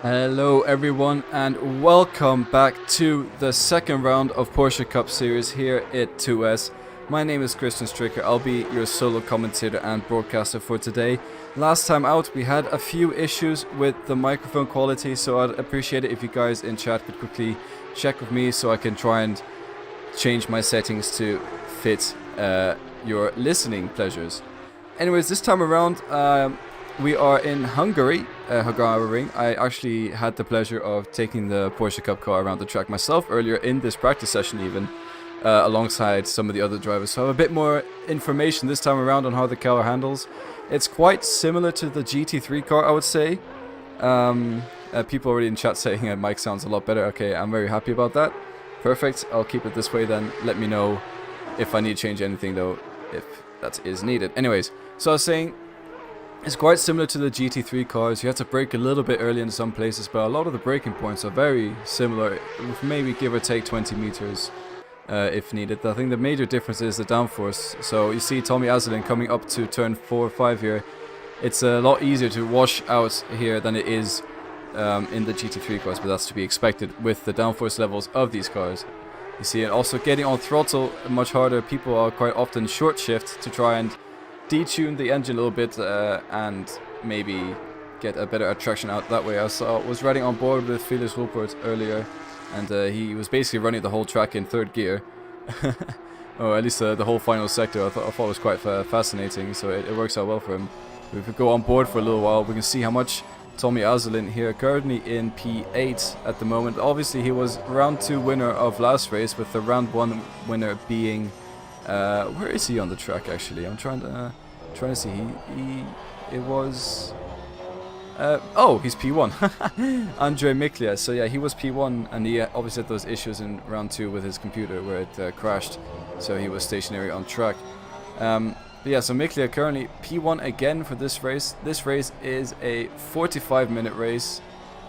Hello everyone and welcome back to the second round of Porsche Cup Series here at 2S. My name is Christian Stricker. I'll be your solo commentator and broadcaster for today. Last time out we had a few issues with the microphone quality, so I'd appreciate it if you guys in chat could quickly check with me so I can try and change my settings to fit your listening pleasures. Anyways, this time around we are in Hungary, Hungaroring. I actually had the pleasure of taking the Porsche Cup car around the track myself earlier in this practice session even, alongside some of the other drivers. So I have a bit more information this time around on how the car handles. It's quite similar to the GT3 car, I would say. People already in chat saying Mike sounds a lot better. Okay, I'm very happy about that. Perfect, I'll keep it this way then. Let me know if I need to change anything though, if that is needed. Anyways, so I was saying, it's quite similar to the GT3 cars. You have to brake a little bit early in some places, but a lot of the braking points are very similar, with maybe give or take 20 meters if needed. I think the major difference is the downforce. So you see Tommy Azelin coming up to turn 4 or 5 here. It's a lot easier to wash out here than it is in the GT3 cars, but that's to be expected with the downforce levels of these cars. You see it also getting on throttle much harder. People are quite often short shift to try and detune the engine a little bit and maybe get a better attraction out that way. I was riding on board with Felix Rupert earlier, and he was basically running the whole track in third gear, or at least the whole final sector. I thought it was quite fascinating, so it works out well for him. If we go on board for a little while, we can see how much Tommy Azelin here, currently in P8 at the moment. Obviously he was round 2 winner of last race, with the round 1 winner being where is he on the track actually? I'm trying to see. It was oh, he's P1. Andre Miklia. So yeah, he was P1, and he obviously had those issues in round 2 with his computer where it crashed, so he was stationary on track. But yeah, so Miklia currently P1 again for this race. This race is a 45-minute race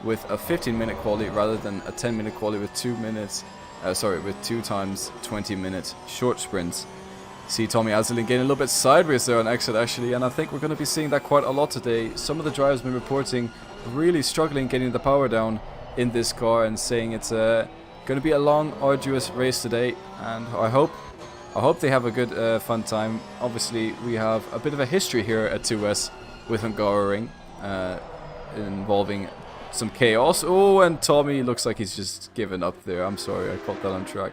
with a 15-minute quali rather than a 10-minute quali with 2 minutes. With 2 times 20-minute short sprints. See Tommy Azelin getting a little bit sideways there on exit actually, and I think we're going to be seeing that quite a lot today. Some of the drivers have been reporting really struggling getting the power down in this car, and saying it's going to be a long, arduous race today, and I hope they have a good, fun time. Obviously, we have a bit of a history here at 2S with Hungaroring, involving some chaos. Oh, and Tommy looks like he's just given up there. I'm sorry, I caught that on track.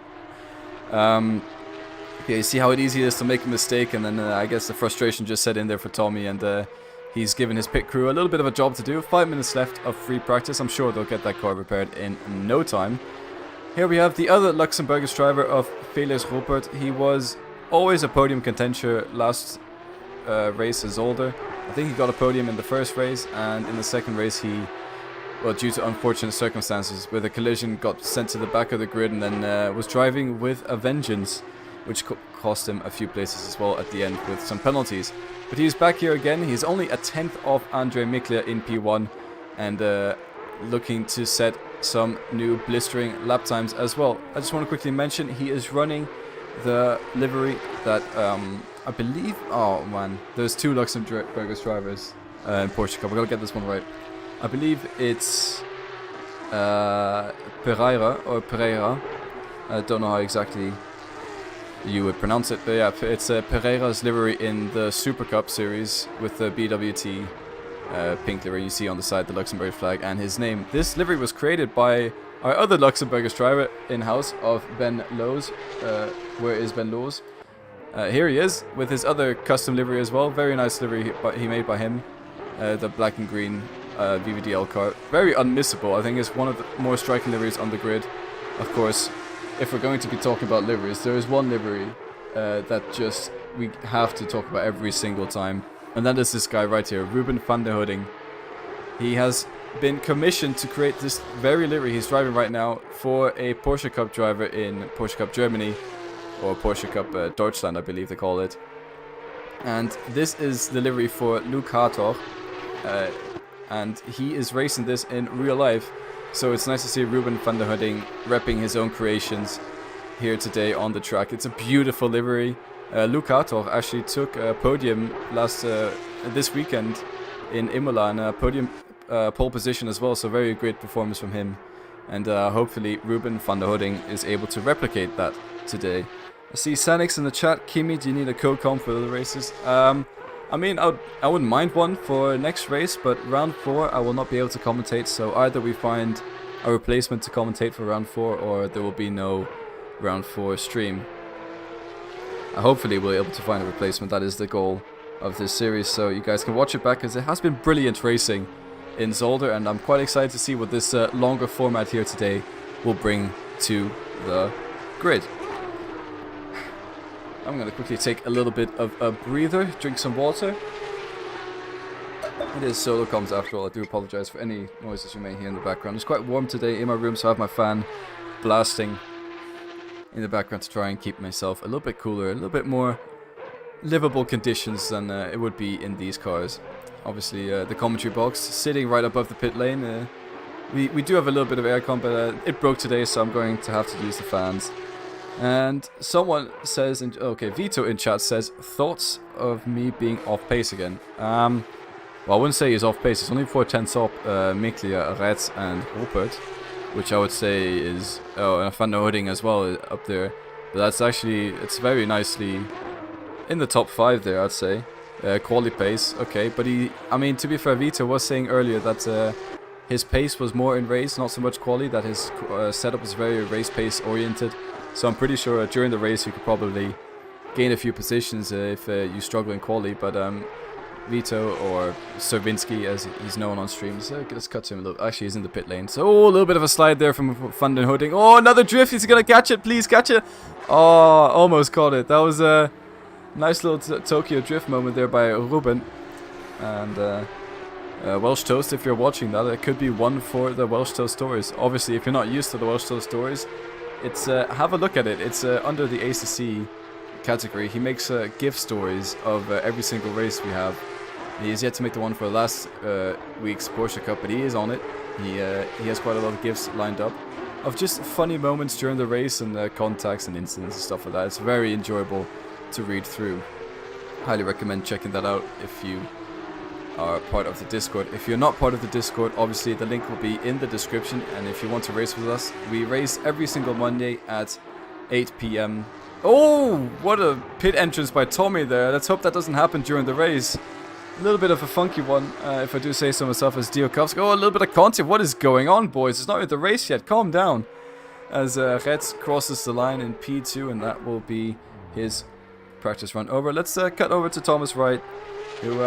Yeah, you see how easy it is to make a mistake, and then I guess the frustration just set in there for Tommy, and he's given his pit crew a little bit of a job to do. 5 minutes left of free practice. I'm sure they'll get that car repaired in no time. Here we have the other Luxembourgish driver of Felix Rupert. He was always a podium contender last race as older. I think he got a podium in the first race, and in the second race he, well, due to unfortunate circumstances with a collision, got sent to the back of the grid, and then was driving with a vengeance, which cost him a few places as well at the end with some penalties. But he's back here again. He's only a 10th of Andre Miklia in P1, and looking to set some new blistering lap times as well. I just want to quickly mention he is running the livery that I believe, oh man, there's 2 Luxembourgish drivers in Porsche Cup. I gotta get this one right. I believe it's Pereira. I don't know how exactly you would pronounce it, but yeah, it's Pereira's livery in the Super Cup series with the BWT pink livery. You see on the side the Luxembourg flag and his name. This livery was created by our other Luxembourgish driver in-house of Ben Loos. Where is Ben Loos? Here he is with his other custom livery as well. Very nice livery he made by him. The black and green VVDL car. Very unmissable. I think it's one of the more striking liveries on the grid. Of course, if we're going to be talking about liveries, there is one livery that just we have to talk about every single time, and that is this guy right here, Ruben van der Hooding. He has been commissioned to create this very livery he's driving right now for a Porsche Cup driver in Porsche Cup Germany, or Porsche Cup Deutschland, I believe they call it. And this is the livery for Luke Hartog, and he is racing this in real life. So it's nice to see Ruben van der Hooding repping his own creations here today on the track. It's a beautiful livery. Luke Hartog actually took a podium this weekend in Imola, and a podium pole position as well, so very great performance from him. And hopefully Ruben van der Hooding is able to replicate that today. I see Sanix in the chat. Kimi, do you need a co-com for the races? I mean, I wouldn't mind one for next race, but round 4 I will not be able to commentate, so either we find a replacement to commentate for round 4, or there will be no round 4 stream. Hopefully we'll be able to find a replacement. That is the goal of this series, so you guys can watch it back, because it has been brilliant racing in Zolder, and I'm quite excited to see what this longer format here today will bring to the grid. I'm going to quickly take a little bit of a breather, drink some water. It is solo comms after all. I do apologize for any noises you may hear in the background. It's quite warm today in my room, so I have my fan blasting in the background to try and keep myself a little bit cooler, a little bit more livable conditions than it would be in these cars. Obviously, the commentary box sitting right above the pit lane. We do have a little bit of aircon, but it broke today, so I'm going to have to use the fans. And someone says, okay, Vito in chat says, thoughts of me being off pace again. Well, I wouldn't say he's off pace. It's only 4 tenths up Miklia, Reds and Rupert, which I would say is, and Van der Hooding as well up there. But that's actually, it's very nicely in the top 5 there, I'd say. Quality pace, okay, but I mean, to be fair, Vito was saying earlier that his pace was more in race, not so much quality, that his setup is very race pace oriented. So I'm pretty sure during the race you could probably gain a few positions if you struggle in quali, but Vito, or Servinsky as he's known on streams, let's cut to him a little. Actually, he's in the pit lane, so a little bit of a slide there from Van den Hooding. Oh, another drift, he's gonna catch it, please catch it. Oh, almost caught it. That was a nice little Tokyo drift moment there by Ruben. And Welsh Toast, if you're watching that, it could be one for the Welsh Toast stories. Obviously, if you're not used to the Welsh Toast stories, it's have a look at it. It's under the ACC category. He makes GIF stories of every single race we have. He is yet to make the one for last week's Porsche Cup, but he is on it. He has quite a lot of GIFs lined up of just funny moments during the race and contacts and incidents and stuff like that. It's very enjoyable to read through. Highly recommend checking that out if you are part of the Discord. If you're not part of the Discord, obviously the link will be in the description, and if you want to race with us, we race every single Monday at 8 PM. Oh, what a pit entrance by Tommy there. Let's hope that doesn't happen during the race. A little bit of a funky one, if I do say so myself, as Diokovsky. Oh, a little bit of content. What is going on, boys? It's not even the race yet. Calm down. As Reds crosses the line in P2, and that will be his practice run over. Let's cut over to Thomas Wright, who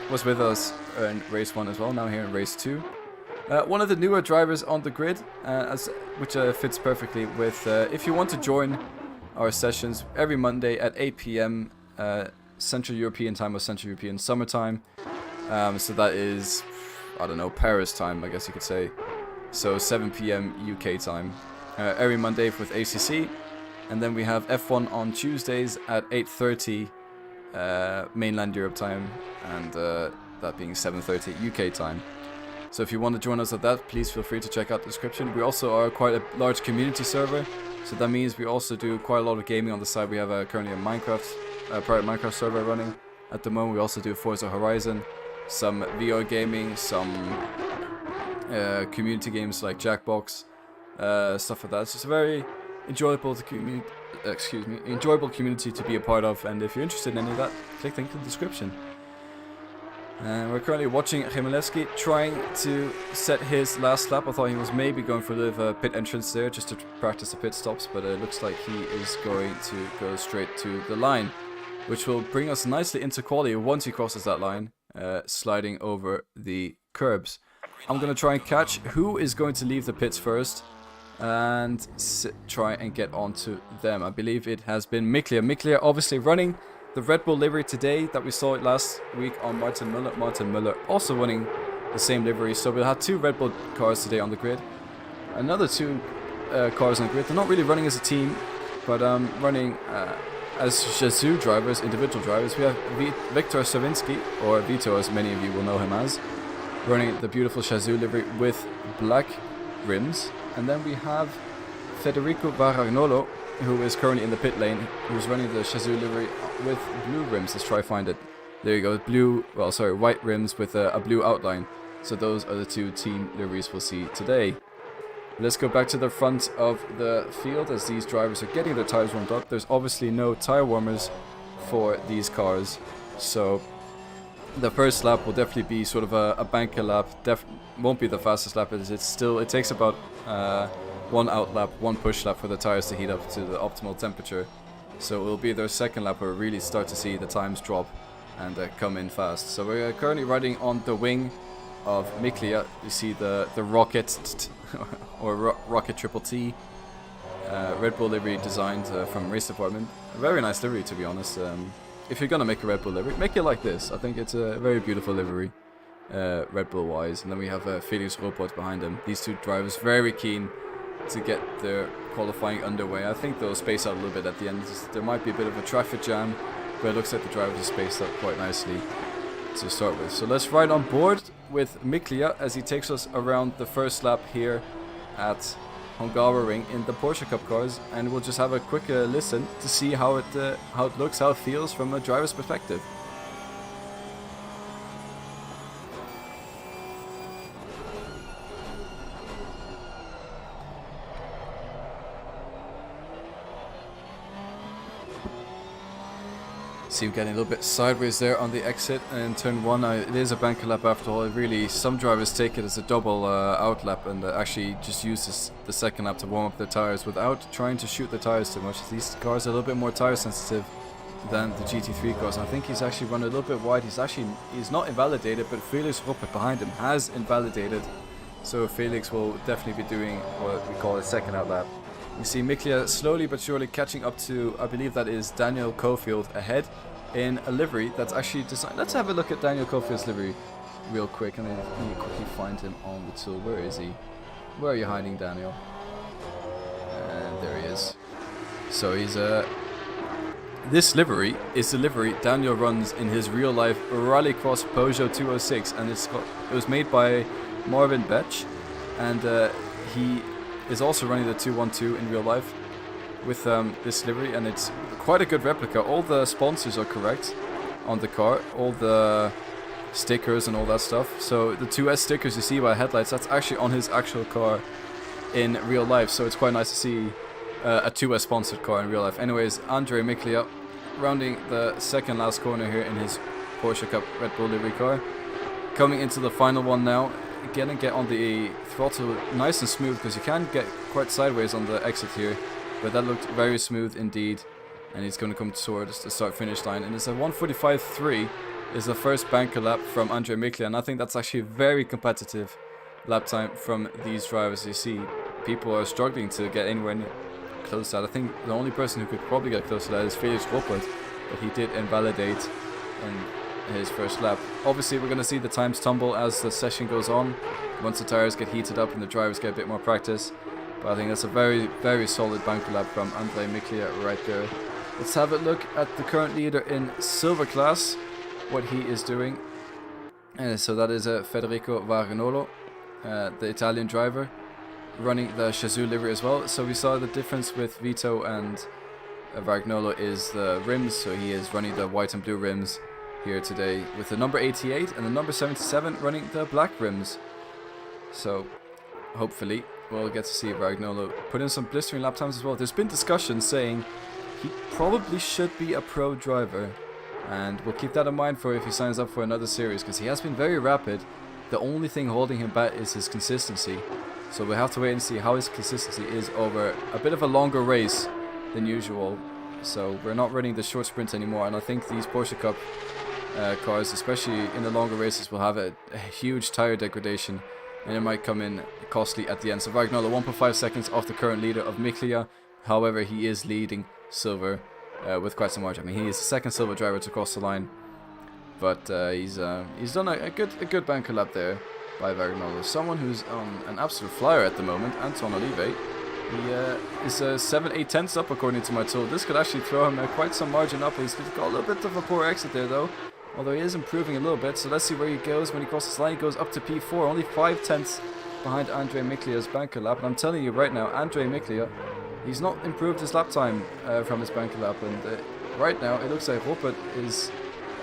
was with us in race 1 as well, now here in race 2. One of the newer drivers on the grid, which fits perfectly with, if you want to join our sessions every Monday at 8 PM Central European time or Central European Summer Time. So that is, I don't know, Paris time, I guess you could say. So 7 PM UK time. Every Monday with ACC. And then we have F1 on Tuesdays at 8:30 mainland Europe time, and that being 7:30 UK time. So if you want to join us at that, please feel free to check out the description. We also are quite a large community server, so that means we also do quite a lot of gaming on the side. We have currently a private Minecraft server running at the moment. We also do Forza Horizon, some VR gaming, some community games like Jackbox, stuff like that. It's just a very enjoyable community to be a part of, and if you're interested in any of that, click the link in the description. We're currently watching Chmielewski trying to set his last lap. I thought he was maybe going for a little pit entrance there just to practice the pit stops, but it looks like he is going to go straight to the line, which will bring us nicely into quali once he crosses that line, sliding over the curbs. I'm going to try and catch who is going to leave the pits first and try and get onto them. I believe it has been Miklia. Miklia obviously running the Red Bull livery today that we saw last week on Martin Müller. Martin Müller also running the same livery. So we'll have 2 Red Bull cars today on the grid. Another 2 cars on the grid. They're not really running as a team, but running as Shazoo drivers, individual drivers. We have Viktor Savinsky, or Vito as many of you will know him as, running the beautiful Shazoo livery with black rims. And then we have Federico Varagnolo, who is currently in the pit lane, who's running the Shazoo livery with blue rims. Let's try find it. There you go, white rims with a blue outline. So those are the two team liveries we'll see today. Let's go back to the front of the field as these drivers are getting their tires warmed up. There's obviously no tire warmers for these cars, so the first lap will definitely be sort of a banker lap. Won't be the fastest lap, as it takes about one out lap, one push lap for the tires to heat up to the optimal temperature. So it will be their second lap where we really start to see the times drop and come in fast. So we're currently riding on the wing of Miklia. You see the Rocket or Rocket Triple T Red Bull livery designed from Race Department. A very nice livery, to be honest. If you're gonna make a Red Bull livery, make it like this. I think it's a very beautiful livery, Red Bull wise. And then we have Felix Robot behind him. These two drivers very keen to get their qualifying underway. I think they'll space out a little bit at the end. There might be a bit of a traffic jam, but it looks like the drivers are spaced up quite nicely to start with. So let's ride on board with Miklia as he takes us around the first lap here at Hungaroring in the Porsche Cup cars, and we'll just have a quick listen to see how it looks, how it feels from a driver's perspective. See him getting a little bit sideways there on the exit in turn 1. It is a banker lap after all. Really, some drivers take it as a double out lap and actually just use the second lap to warm up their tires without trying to shoot the tires too much. These cars are a little bit more tire sensitive than the GT3 cars. And I think he's actually run a little bit wide. He's not invalidated, but Felix Ruppert behind him has invalidated. So Felix will definitely be doing what we call a second out lap. You see Miklia slowly but surely catching up to, I believe that is Daniel Cofield ahead in a livery that's actually designed. Let's have a look at Daniel Cofield's livery real quick. Let me quickly find him on the tool. Where is he? Where are you hiding, Daniel? And there he is. So he's this livery is the livery Daniel runs in his real life Rallycross Peugeot 206, and it was made by Marvin Betch, and he is also running the 212 in real life with this livery, and it's quite a good replica. All the sponsors are correct on the car, all the stickers and all that stuff. So the 2S stickers you see by headlights, that's actually on his actual car in real life, so it's quite nice to see a 2S sponsored car in real life. Anyways, Andre Miklia rounding the second last corner here in his Porsche Cup Red Bull livery car. Coming into the final one now. Again, and get on the throttle nice and smooth, because you can get quite sideways on the exit here, but that looked very smooth indeed. And he's going to come towards the start-finish line, and it's a 1:45.3 is the first banker lap from Andre Miklia, and I think that's actually a very competitive lap time from these drivers. You see, people are struggling to get anywhere close to that. I think the only person who could probably get close to that is Felix Ruppert, but he did invalidate in his first lap. Obviously, we're going to see the times tumble as the session goes on, once the tires get heated up and the drivers get a bit more practice. But I think that's a very, very solid banker lap from Andre Miklia right there. Let's have a look at the current leader in silver class, what he is doing. So that is Federico Vagnolo, the Italian driver, running the Shazoo livery as well. So we saw the difference with Vito and Vagnolo is the rims, so he is running the white and blue rims here today, with the number 88 and the number 77 running the black rims. So hopefully we'll get to see Vagnolo put in some blistering lap times as well. There's been discussion saying he probably should be a pro driver, and we'll keep that in mind for if he signs up for another series, because he has been very rapid. The only thing holding him back is his consistency, so we'll have to wait and see how his consistency is over a bit of a longer race than usual. So we're not running the short sprints anymore, and I think these Porsche Cup cars, especially in the longer races, will have a huge tire degradation, and it might come in costly at the end. So Vagnolo 1.5 seconds off the current leader of Miklia. However, he is leading silver with quite some margin. I mean, he is the second silver driver to cross the line, but he's done a good banker lap there by Vagnolo. Someone who's on an absolute flyer at the moment, Anton Olive. He is 7-8 tenths up according to my tool. This could actually throw him quite some margin up. He's got a little bit of a poor exit there though, although he is improving a little bit. So let's see where he goes when he crosses the line. He goes up to P4, only 5 tenths behind Andre Miklia's banker lap. And I'm telling you right now, Andre Miklia, he's not improved his lap time from his banker lap. And right now it looks like Ruppert is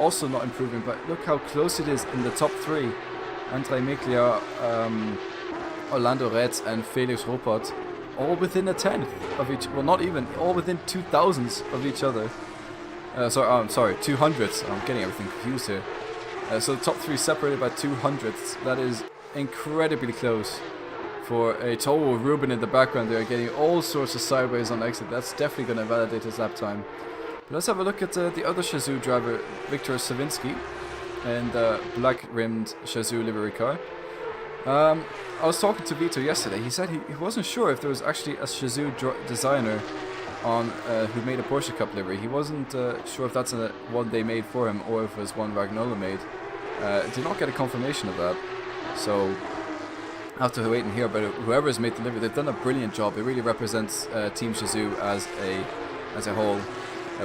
also not improving, but look how close it is in the top 3. Andrei Miklia, Orlando Reds, and Felix Ruppert, all within a tenth of each. Well, not even, all within 2,000ths of each other. Sorry, 200ths. I'm getting everything confused here. So the top three separated by 200ths. That is incredibly close. For a total Ruben in the background there, getting all sorts of sideways on exit. That's definitely going to validate his lap time. But let's have a look at the other Shazoo driver, Viktor Savinsky, and the black-rimmed Shazoo livery car. I was talking to Vito yesterday. He said he wasn't sure if there was actually a Shazoo designer on who made a Porsche Cup livery. He wasn't sure if that's one they made for him or if it was one Ragnola made. Did not get a confirmation of that. So I have to wait and hear about it. Whoever has made the livery, they've done a brilliant job. It really represents Team Shazoo as a whole,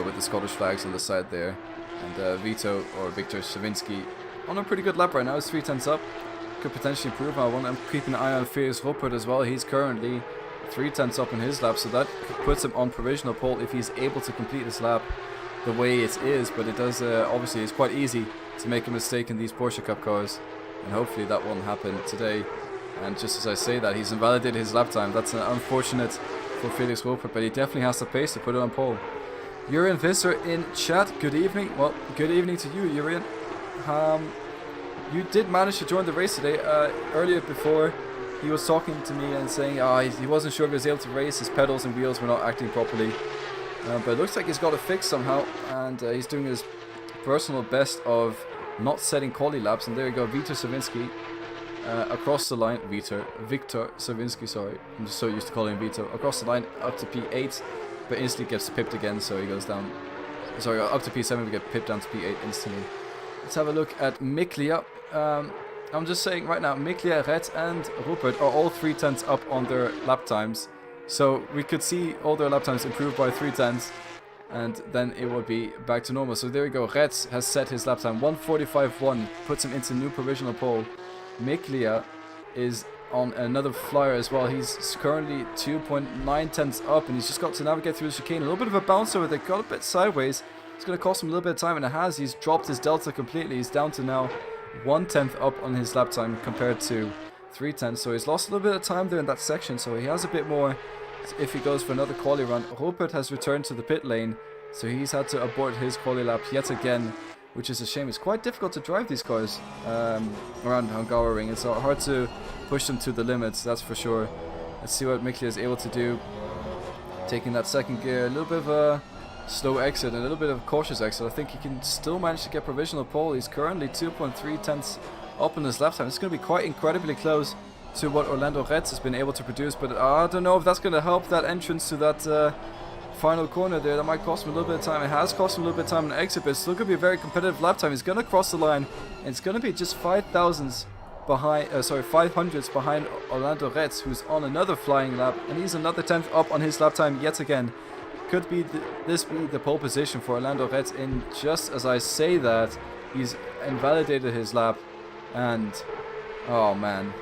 with the Scottish flags on the side there. And Vito, or Viktor Savinsky, on a pretty good lap right now. He's 3/10 up. Could potentially improve. I'm keeping an eye on Felix Ruppert as well. He's currently 3/10 up in his lap, so that puts him on provisional pole if he's able to complete his lap the way it is. But it does, obviously, it's quite easy to make a mistake in these Porsche Cup cars, and hopefully that won't happen today. And just as I say that, he's invalidated his lap time. That's unfortunate for Felix Ruppert, but he definitely has the pace to put it on pole. Jurien Visser in chat, good evening. Well, good evening to you, Jurien. You did manage to join the race today. Earlier before, he was talking to me and saying he wasn't sure if he was able to race. His pedals and wheels were not acting properly. But it looks like he's got it fixed somehow, and he's doing his personal best of not setting quali laps. And there you go, Viktor Savinsky across the line. Viktor Savinsky, sorry. I'm just so used to calling him Vito. Across the line up to P8, but instantly gets pipped again, so he goes down. Sorry, up to P7, we get pipped down to P8 instantly. Let's have a look at Miklia. I'm just saying right now, Miklia, Red, and Ruppert are all 3/10 up on their lap times. So we could see all their lap times improve by 3/10, and then it would be back to normal. So there we go. Red has set his lap time 1:45.1, puts him into new provisional pole. Miklia is on another flyer as well. He's currently 2.9 tenths up, and he's just got to navigate through the chicane. A little bit of a bounce over there, got a bit sideways. It's going to cost him a little bit of time, and it has. He's dropped his delta completely. He's down to now 1/10 up on his lap time compared to 3/10. So he's lost a little bit of time there in that section. So he has a bit more if he goes for another quali run. Ruppert has returned to the pit lane, so he's had to abort his quali lap yet again, which is a shame. It's quite difficult to drive these cars around Hungaroring. It's hard to push them to the limits, that's for sure. Let's see what Miklia is able to do. Taking that second gear, a little bit of a slow exit, and a little bit of a cautious exit. I think he can still manage to get provisional pole. He's currently 2.3 tenths up in his lap time. It's going to be quite incredibly close to what Orlando Reds has been able to produce, but I don't know if that's going to help that entrance to that final corner there. That might cost him a little bit of time. It has cost him a little bit of time in the exit, but it's still going to be a very competitive lap time. He's going to cross the line, and it's going to be just 5,000ths behind, 500ths behind Orlando Reds, who's on another flying lap, and he's another 10th up on his lap time yet again. Could be this be the pole position for Orlando Reds? In just as I say that, he's invalidated his lap, and oh man,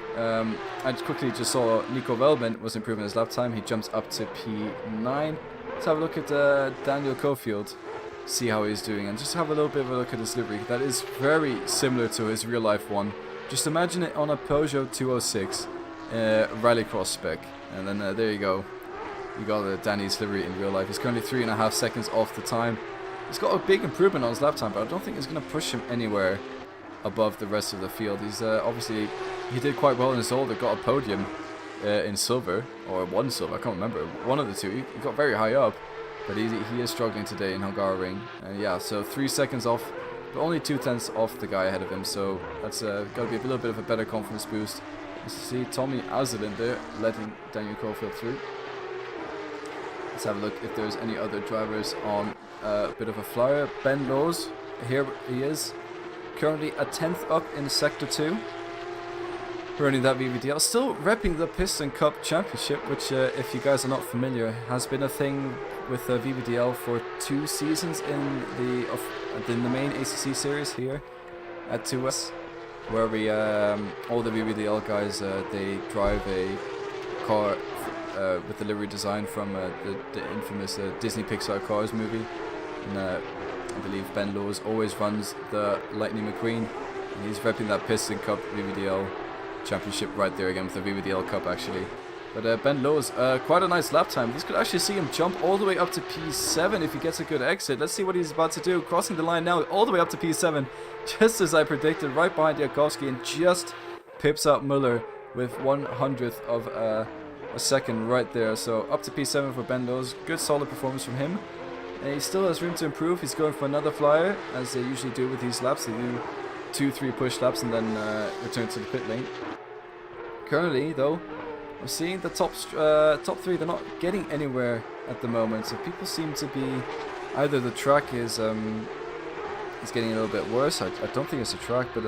I quickly just saw Nico Velman was improving his lap time. He jumps up to P9. Let's have a look at Daniel Cofield, see how he's doing, and just have a little bit of a look at his livery. That is very similar to his real life one. Just imagine it on a Peugeot 206 rallycross spec, and then there you go. You got Danny's livery in real life. He's currently 3.5 seconds off the time. He's got a big improvement on his lap time, but I don't think it's going to push him anywhere above the rest of the field. He's obviously, he did quite well in his Zolder, got a podium in silver, or one silver, I can't remember, one of the two. He got very high up, but he is struggling today in Hungaroring. Yeah, so 3 seconds off, but only 2/10 off the guy ahead of him, so that's got to be a little bit of a better confidence boost. Let's see Tommy Azulin there, letting Daniel Cofield through. Let's have a look if there's any other drivers on a bit of a flyer. Ben Lowe's, here he is, currently a 10th up in Sector 2, running that VVDL, still repping the Piston Cup Championship, which if you guys are not familiar, has been a thing with VVDL for 2 seasons in the main ACC series here at 2S, where we all the VVDL guys they drive a car with the livery design from the infamous Disney Pixar Cars movie, and I believe Ben Lowes always runs the Lightning McQueen, And he's repping that Piston Cup VVDL championship right there again with the VVDL Cup actually. But Ben Lowe's, quite a nice lap time. This could actually see him jump all the way up to P7 if he gets a good exit. Let's see what he's about to do. Crossing the line now, all the way up to P7. Just as I predicted, right behind Jankowski, and just pips out Muller with 1/100th of a second right there. So up to P7 for Ben Lowe's. Good solid performance from him. And he still has room to improve. He's going for another flyer, as they usually do with these laps. They do 2-3 push laps and then return to the pit lane. Currently, though, I'm seeing the top three. They're not getting anywhere at the moment. So people seem to be either the track is getting a little bit worse. I don't think it's the track, but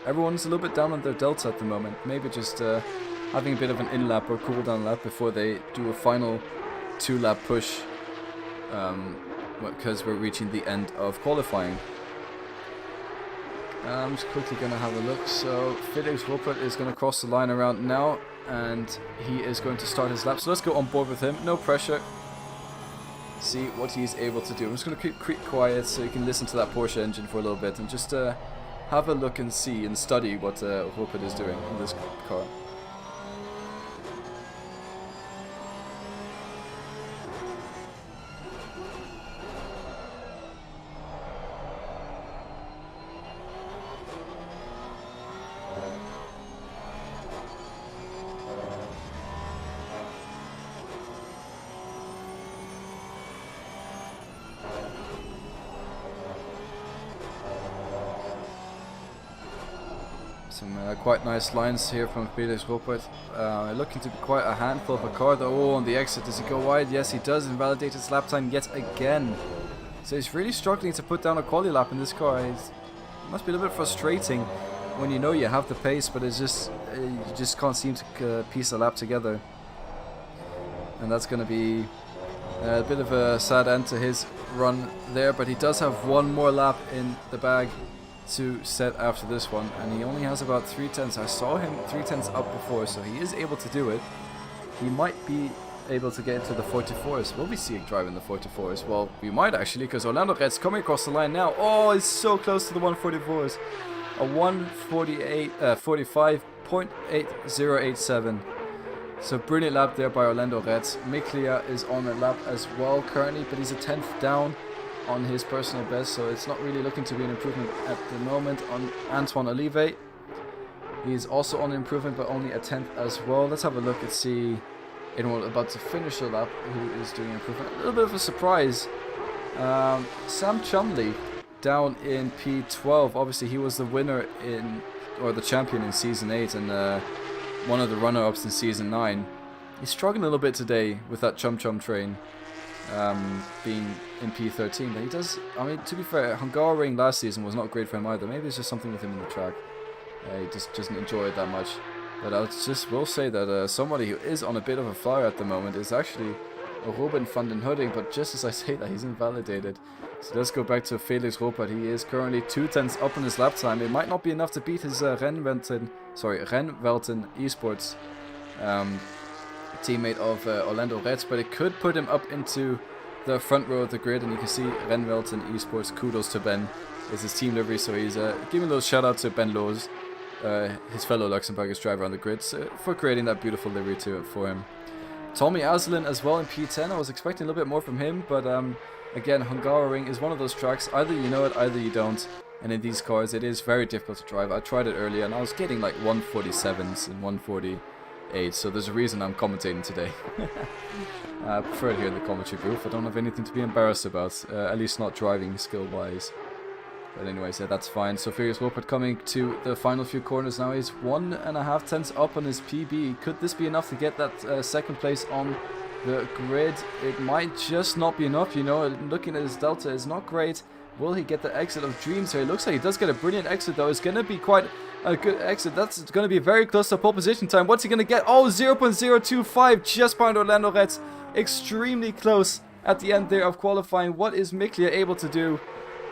everyone's a little bit down on their delta at the moment. Maybe just having a bit of an in-lap or cool-down lap before they do a final 2-lap push, because we're reaching the end of qualifying. I'm just quickly going to have a look. So Felix Ruppert is going to cross the line around now, and he is going to start his lap. So let's go on board with him. No pressure. See what he's able to do. I'm just going to keep quiet so you can listen to that Porsche engine for a little bit and just have a look and see and study what Ruppert is doing in this car. Some quite nice lines here from Felix Ruppert. Looking to be quite a handful of a car though. Oh, on the exit, does he go wide? Yes, he does. Invalidate his lap time yet again. So he's really struggling to put down a quali lap in this car. It must be a little bit frustrating when you know you have the pace, but it's just you just can't seem to piece a lap together. And that's going to be a bit of a sad end to his run there. But he does have one more lap in the bag to set after this one, and he only has about 3/10. I saw him 3/10 up before, so he is able to do it. He might be able to get into the 44s. Will we see him drive in the 44s? Well, we might actually, because Orlando Red's coming across the line now. Oh, he's so close to the 144s. A 45.8087. So brilliant lap there by Orlando Reds. Miklia is on a lap as well currently, but he's a 10th down on his personal best, so it's not really looking to be an improvement at the moment on Antoine Olive. He is also on improvement, but only a 10th as well. Let's have a look and see anyone about to finish the lap who is doing improvement. A little bit of a surprise. Sam Chumley down in P12. Obviously, he was the winner or the champion in Season 8 and one of the runner-ups in Season 9. He's struggling a little bit today with that Chum Chum train. Being in P13, but he does, I mean, to be fair, Hungaroring last season was not great for him either. Maybe it's just something with him in the track. He just doesn't enjoy it that much. But I will say that somebody who is on a bit of a flyer at the moment is actually Robin van den Hudding, but just as I say that, he's invalidated. So let's go back to Felix Ruppert. He is currently 2/10 up on his lap time. It might not be enough to beat his Renwelten Esports teammate of Orlando Reds, but it could put him up into the front row of the grid, and you can see Renwelten Esports, kudos to Ben, is his team livery, so he's giving a little shout out to Ben Lowe's, his fellow Luxembourgish driver on the grid, for creating that beautiful livery for him. Tommy Aslin as well in P10, I was expecting a little bit more from him, but again, Hungaroring is one of those tracks, either you know it, either you don't, and in these cars it is very difficult to drive. I tried it earlier and I was getting like 147s and 148, so there's a reason I'm commentating today. I prefer it here in the commentary booth. I don't have anything to be embarrassed about, at least not driving skill wise. But anyways, yeah, that's fine. So Felix Ruppert coming to the final few corners now. He's 1.5 tenths up on his PB. Could this be enough to get that second place on the grid? It might just not be enough, you know. Looking at his delta is not great. Will he get the exit of dreams here? It looks like he does get a brilliant exit though. It's going to be quite a good exit. That's going to be very close to pole position time. What's he going to get? Oh, 0.025 just behind Orlando Reds. Extremely close at the end there of qualifying. What is Miklia able to do?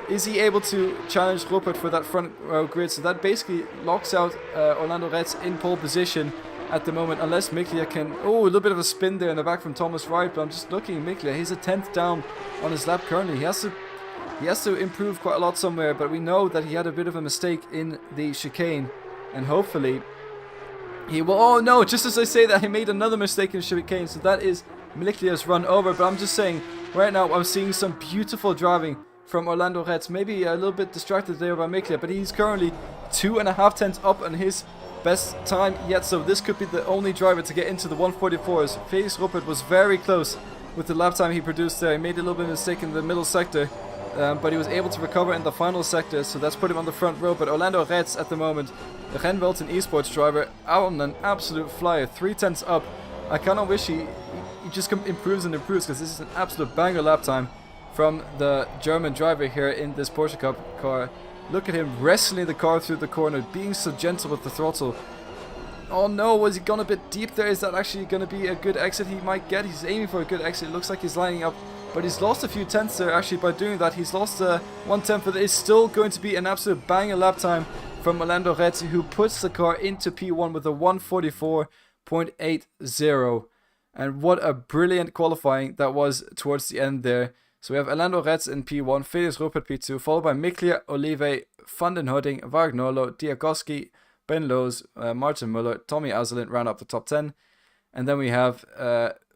Is he able to challenge Ruppert for that front row grid? So that basically locks out Orlando Reds in pole position at the moment, unless Miklia can... Oh, a little bit of a spin there in the back from Thomas Wright, but I'm just looking at Miklia. He's a 10th down on his lap currently. He has to He has to improve quite a lot somewhere, but we know that he had a bit of a mistake in the chicane. And hopefully he will... Oh no, just as I say that, he made another mistake in the chicane. So that is Miliklia's run over. But I'm just saying, right now I'm seeing some beautiful driving from Orlando Reds. Maybe a little bit distracted there by Miliklia, but he's currently 2.5 tenths up on his best time yet. So this could be the only driver to get into the 144s. Felix Ruppert was very close with the lap time he produced there. He made a little bit of a mistake in the middle sector. But he was able to recover in the final sector, so that's put him on the front row. But Orlando Reds at the moment, the Renwelten esports driver, out on an absolute flyer, 3 tenths up. I kind of wish he just improves and improves, because this is an absolute banger lap time from the German driver here in this Porsche Cup car. Look at him wrestling the car through the corner, being so gentle with the throttle. Oh no, was he gone a bit deep there? Is that actually going to be a good exit he might get? He's aiming for a good exit. It looks like he's lining up. But he's lost a few tenths there actually by doing that. He's lost 1 tenth, but it's still going to be an absolute banger lap time from Orlando Reds, who puts the car into P1 with a 144.80. And what a brilliant qualifying that was towards the end there. So we have Orlando Reds in P1, Felix Ruppert P2, followed by Miliklia, Olive, Van den Hudding, Wagnerlo, Diagoski, Ben Loos, Martin Muller, Tommy Azelin round up the top 10. And then we have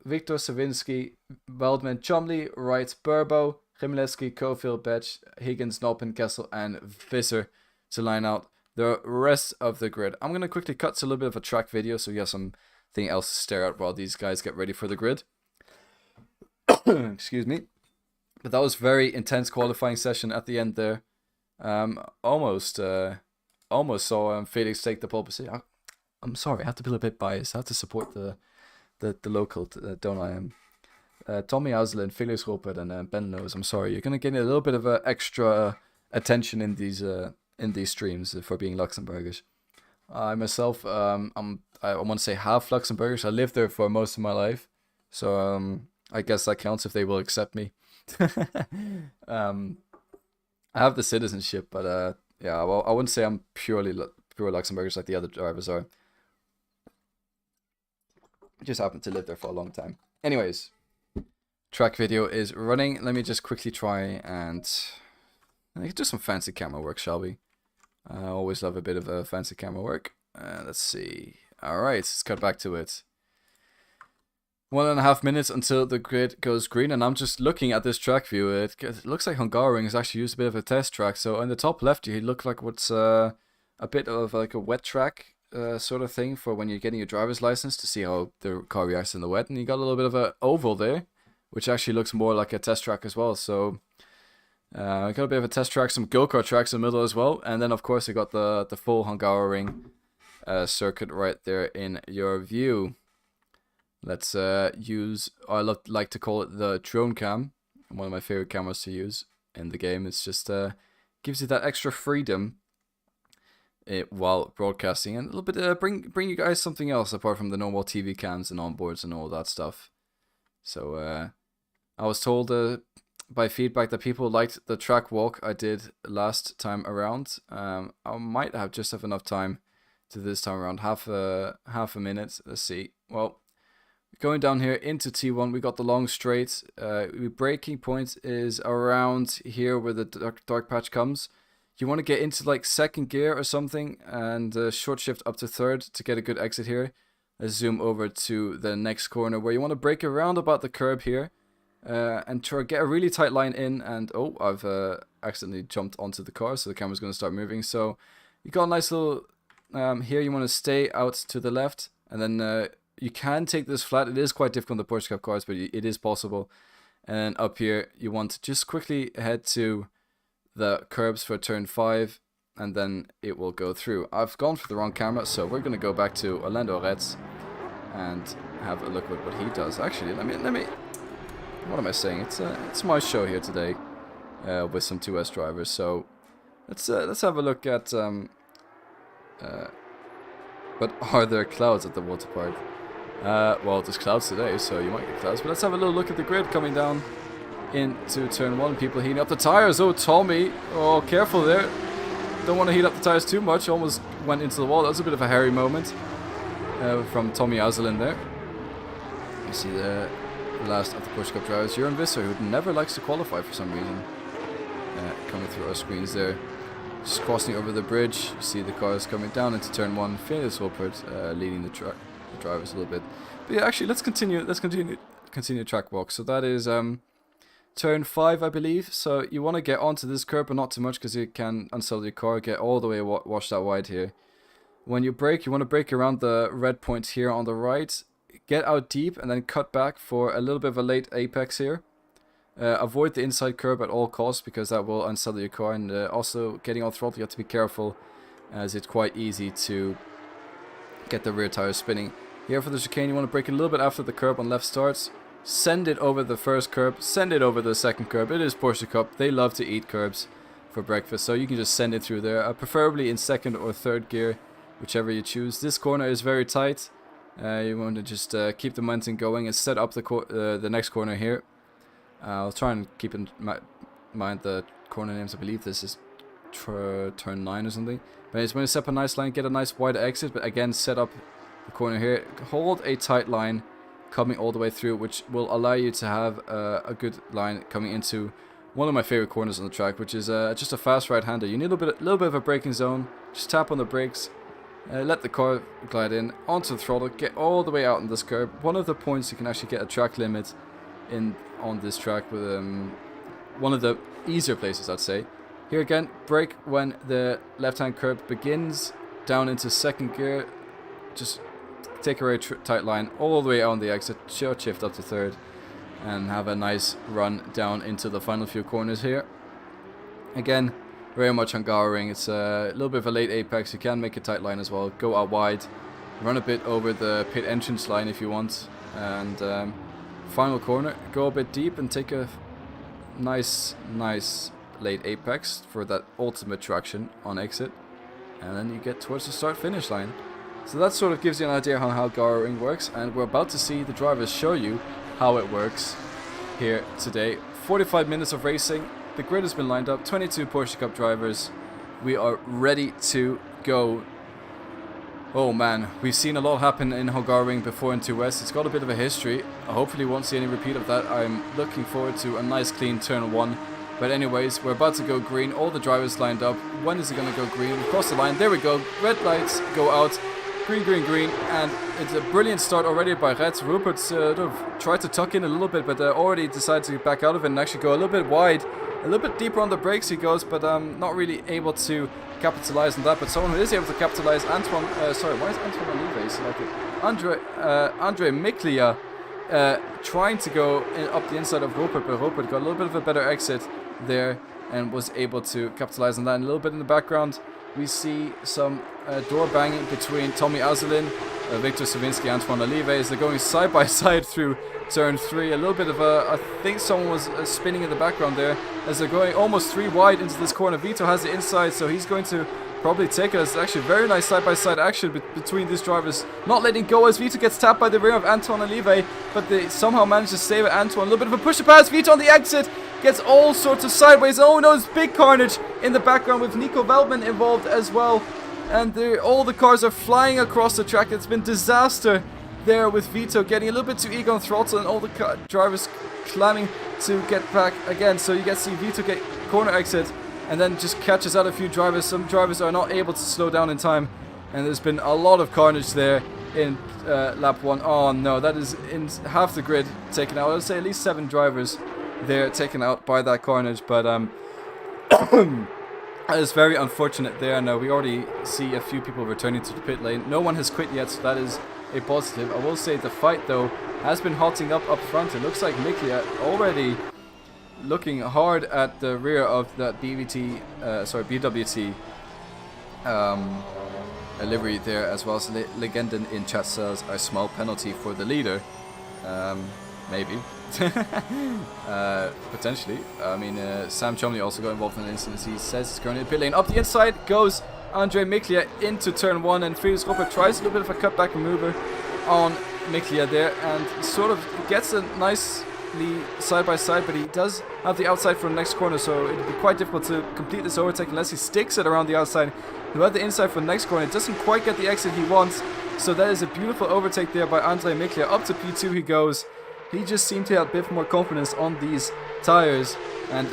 Victor Savinsky, Waldman, Chumley, Wright, Burbo, Chmielewski, Cofield, Betch, Higgins, Nolpin, Kessel, and Visser to line out the rest of the grid. I'm going to quickly cut to a little bit of a track video so you have something else to stare at while these guys get ready for the grid. Excuse me. But that was very intense qualifying session at the end there. Almost saw Felix take the pole position. I'm sorry, I have to be a bit biased. I have to support the local, don't I? Tommy Aslin, Felix Ruppert, and Ben Loos. I'm sorry, you're gonna get a little bit of extra attention in these streams for being Luxembourgish. I myself, I want to say half Luxembourgish. I lived there for most of my life, so I guess that counts if they will accept me. I have the citizenship, but yeah, well, I wouldn't say I'm pure Luxembourgish like the other drivers are. I just happened to live there for a long time. Anyways, track video is running. Let me just quickly try and do some fancy camera work, shall we? I always love a bit of fancy camera work. Let's see. Alright, let's cut back to it. 1.5 minutes until the grid goes green, and I'm just looking at this track view. It looks like Hungaroring has actually used a bit of a test track. So on the top left, you look like what's a bit of like a wet track sort of thing for when you're getting your driver's license to see how the car reacts in the wet. And you got a little bit of an oval there, which actually looks more like a test track as well. So I got a bit of a test track, some go-kart tracks in the middle as well. And then of course you got the full Hungaroring circuit right there in your view. Let's use, I like to call it the drone cam. One of my favorite cameras to use in the game. It's just gives you that extra freedom while broadcasting, and a little bit bring you guys something else apart from the normal TV cams and onboards and all that stuff. So I was told by feedback that people liked the track walk I did last time around. I might just have enough time to this time around, half a minute. Let's see. Well, going down here into T1, we got the long straight. Braking point is around here where the dark patch comes. You want to get into like second gear or something and short shift up to third to get a good exit here. Let's zoom over to the next corner where you want to brake around about the curb here and try to get a really tight line in. And oh, I've accidentally jumped onto the car, so the camera's going to start moving. So you got a nice little here. You want to stay out to the left, and then you can take this flat. It is quite difficult on the Porsche Cup cars, but it is possible. And up here, you want to just quickly head to the curbs for turn 5, and then it will go through. I've gone for the wrong camera, so we're going to go back to Orlando Reds and have a look at what he does. Actually, let me. What am I saying? It's my show here today with some 2S drivers. So let's have a look at but are there clouds at the water park? Well, there's clouds today, so you might get clouds. But let's have a little look at the grid coming down into turn 1. People heating up the tires. Oh, Tommy. Oh, careful there. Don't want to heat up the tires too much. Almost went into the wall. That was a bit of a hairy moment from Tommy Azelin there. You see the last of the Porsche Cup drivers, Jurgen Visser, who never likes to qualify for some reason. coming through our screens there. Just crossing over the bridge, you see the cars coming down into turn 1. Felix Ruppert leading the drivers a little bit. But yeah, actually, let's continue track walk. So that is turn 5, I believe. So you want to get onto this curb, but not too much because you can unsettle your car, get all the way washed out wide here. When you brake, you want to brake around the red point here on the right, get out deep and then cut back for a little bit of a late apex here. Avoid the inside curb at all costs because that will unsettle your car, and also getting on throttle you have to be careful as it's quite easy to get the rear tires spinning. Here for the chicane you want to brake a little bit after the curb on left starts, send it over the first curb, send it over the second curb. It is Porsche Cup, they love to eat curbs for breakfast, so you can just send it through there, preferably in second or third gear, whichever you choose. This corner is very tight, you want to just keep the momentum going and set up the next corner here. I'll try and keep in mind the corner names. I believe this is turn 9 or something. But it's going to set up a nice line, get a nice wide exit, but again set up the corner here. Hold a tight line coming all the way through, which will allow you to have a good line coming into one of my favorite corners on the track, which is just a fast right-hander. You need a little bit of a braking zone. Just tap on the brakes, let the car glide in onto the throttle, get all the way out on this curb. One of the points you can actually get a track limit on this track with one of the easier places, I'd say. Here again, brake when the left-hand curb begins, down into second gear. Just take a very tight line all the way out on the exit, short shift up to third, and have a nice run down into the final few corners here. Again, very much Hungaroring. It's a little bit of a late apex. You can make a tight line as well. Go out wide, run a bit over the pit entrance line if you want, and final corner, go a bit deep and take a nice late apex for that ultimate traction on exit, and then you get towards the start finish line. So that sort of gives you an idea how Hungaroring works, and we're about to see the drivers show you how it works here today. 45 minutes of racing, the grid has been lined up, 22 Porsche Cup drivers, we are ready to go. Oh man, we've seen a lot happen in Hungaroring before in 2S. It's got a bit of a history. I hopefully won't see any repeat of that. I'm looking forward to a nice clean turn 1. But anyways, we're about to go green. All the drivers lined up. When is it going to go green? We cross the line. There we go. Red lights go out. Green, green, green. And it's a brilliant start already by Reds. Ruppert tried to tuck in a little bit, but already decided to back out of it and actually go a little bit wide. A little bit deeper on the brakes he goes, but not really able to capitalize on that. But someone who is able to capitalize, Antoine, sorry, why is Antoine Olive selected? Andre Miklia trying to go up the inside of Ruppert, but Ruppert got a little bit of a better exit there and was able to capitalize on that. And a little bit in the background, we see some door banging between Tommy Azulin, Victor Savinsky, Antoine Olive, as they're going side by side through turn 3. A little bit of a, I think someone was spinning in the background there as they're going almost 3 wide into this corner. Vito has the inside, so he's going to probably take it. It's actually very nice side by side action between these drivers, not letting go as Vito gets tapped by the rear of Antoine Olive, but they somehow manage to save it. Antoine, a little bit of a push to pass, Vito on the exit, gets all sorts of sideways. Oh no, it's big carnage in the background with Nico Veldman involved as well. And all the cars are flying across the track. It's been disaster there with Vito getting a little bit too eager on throttle and all the drivers climbing to get back again. So you get to see Vito get corner exit and then just catches out a few drivers. Some drivers are not able to slow down in time. And there's been a lot of carnage there in lap 1. Oh no, that is in half the grid taken out. I would say at least 7 drivers there taken out by that carnage. But that is very unfortunate there. Now we already see a few people returning to the pit lane. No one has quit yet, so that is a positive. I will say the fight though has been hotting up front. It looks like Miklia already looking hard at the rear of that BWT livery there as well. So Legenden in chat says a small penalty for the leader. Maybe. Potentially. I mean, Sam Chumley also got involved in the incident. He says he's currently in the pit lane. Up the inside goes Andre Miklia into turn 1, and Felix Ruppert tries a little bit of a cutback maneuver on Miklia there and sort of gets a nicely side by side, but he does have the outside for the next corner, so it would be quite difficult to complete this overtake unless he sticks it around the outside. He had the inside for the next corner. It doesn't quite get the exit he wants, so that is a beautiful overtake there by Andre Miklia. Up to P2 he goes. he just seemed to have a bit more confidence on these tires and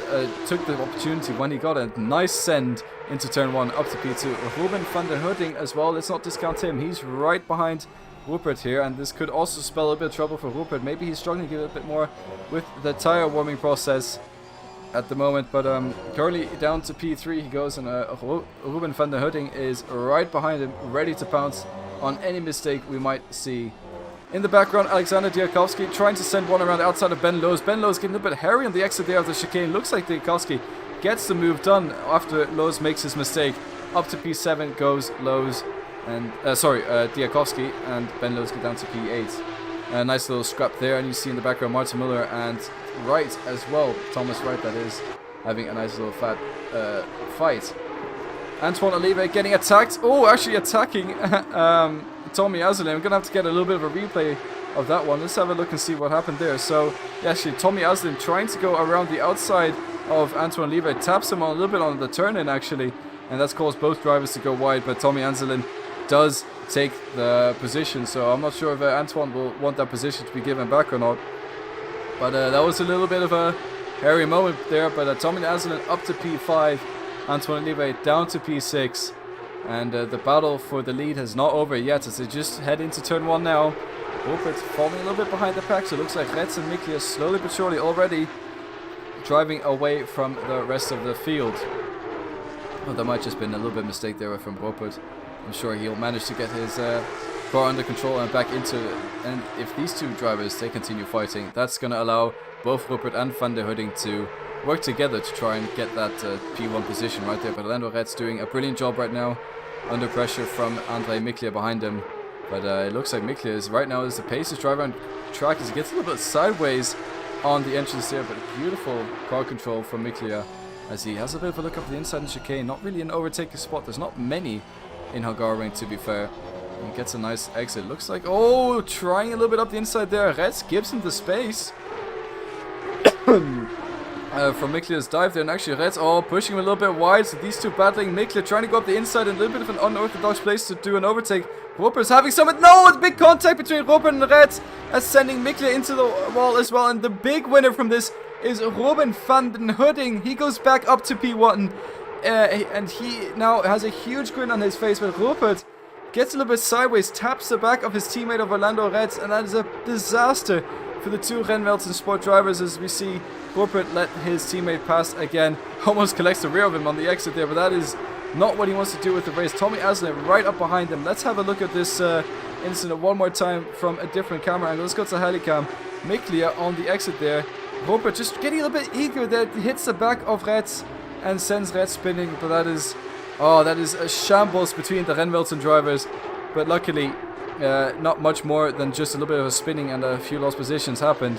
took the opportunity when he got a nice send into turn 1 up to P2. Ruben van der Hudding as well, let's not discount him. He's right behind Rupert here, and this could also spell a bit of trouble for Rupert. Maybe he's struggling to get a bit more with the tire warming process at the moment, but currently down to P3 he goes, and Ruben van der Hudding is right behind him, ready to pounce on any mistake we might see. In the background, Alexander Diakovsky trying to send one around outside of Ben Lowe's. Ben Lowe's getting a bit hairy on the exit there of the chicane. Looks like Diakovsky gets the move done after Lowe's makes his mistake. Up to P7 goes Lowe's, and Diakovsky, and Ben Lowe's get down to P8. A nice little scrap there, and you see in the background Martin Miller and Wright as well. Thomas Wright, that is, having a nice little fat fight. Antoine Olive getting attacked. Oh, actually attacking Tommy Azalin. I'm going to have to get a little bit of a replay of that one. Let's have a look and see what happened there. So, actually, Tommy Azalin trying to go around the outside of Antoine Olive. Taps him on a little bit on the turn-in, actually. And that's caused both drivers to go wide. But Tommy Azalin does take the position. So, I'm not sure if Antoine will want that position to be given back or not. But that was a little bit of a hairy moment there. But Tommy Azalin up to P5. Antoine Olive down to P6. And the battle for the lead has not over yet as they just head into turn 1 now. Rupert falling a little bit behind the pack, so it looks like Rets and Miklia slowly but surely already driving away from the rest of the field. Well, that might just been a little bit of mistake there from Rupert. I'm sure he'll manage to get his car under control and back into it. And if these two drivers, they continue fighting, that's going to allow both Rupert and Van der Hudding to work together to try and get that P1 position right there. But Lando Red's doing a brilliant job right now under pressure from Andrei Miklia behind him. But it looks like Miklia is right now is the paces driver on track as he gets a little bit sideways on the entrance there. But beautiful car control from Miklia as he has a bit of a look up the inside in chicane. Not really an overtaking spot. There's not many in Hungaroring, to be fair. He gets a nice exit. Looks like, oh, trying a little bit up the inside there. Reds gives him the space. From Miklia's dive there, and actually Reds pushing him a little bit wide, so these two battling. Miklia trying to go up the inside in a little bit of an unorthodox place to do an overtake. Roper's having some, no, it's big contact between Roper and Reds, as sending Miklia into the wall as well, and the big winner from this is Ruben van den Hudding. He goes back up to P1, and he now has a huge grin on his face, but Rupert gets a little bit sideways, taps the back of his teammate of Orlando Reds, and that is a disaster for the two Renvelten Sport drivers as we see Rupert let his teammate pass again. Almost collects the rear of him on the exit there, but that is not what he wants to do with the race. Tommy Azalin right up behind him. Let's have a look at this incident one more time from a different camera angle. Let's go to Helicam. Miklia on the exit there. Rupert just getting a little bit eager there. He hits the back of Reds and sends Reds spinning, but that is a shambles between the Renvelten drivers. But luckily, not much more than just a little bit of a spinning and a few lost positions happened.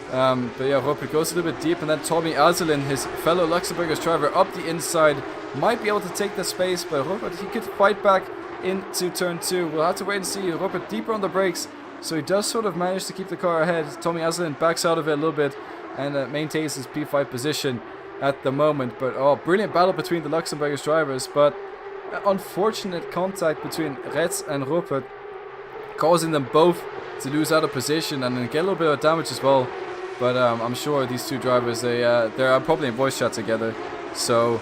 But yeah, Rupert goes a little bit deep, and then Tommy Azalin, his fellow Luxembourgish driver, up the inside, might be able to take the space, but Rupert, he could fight back into turn 2. We'll have to wait and see. Rupert deeper on the brakes, so he does sort of manage to keep the car ahead. Tommy Azalin backs out of it a little bit and maintains his P5 position at the moment. But brilliant battle between the Luxembourgish drivers, but unfortunate contact between Reds and Rupert, causing them both to lose out of position and then get a little bit of damage as well. But I'm sure these two drivers, they're probably in voice chat together, so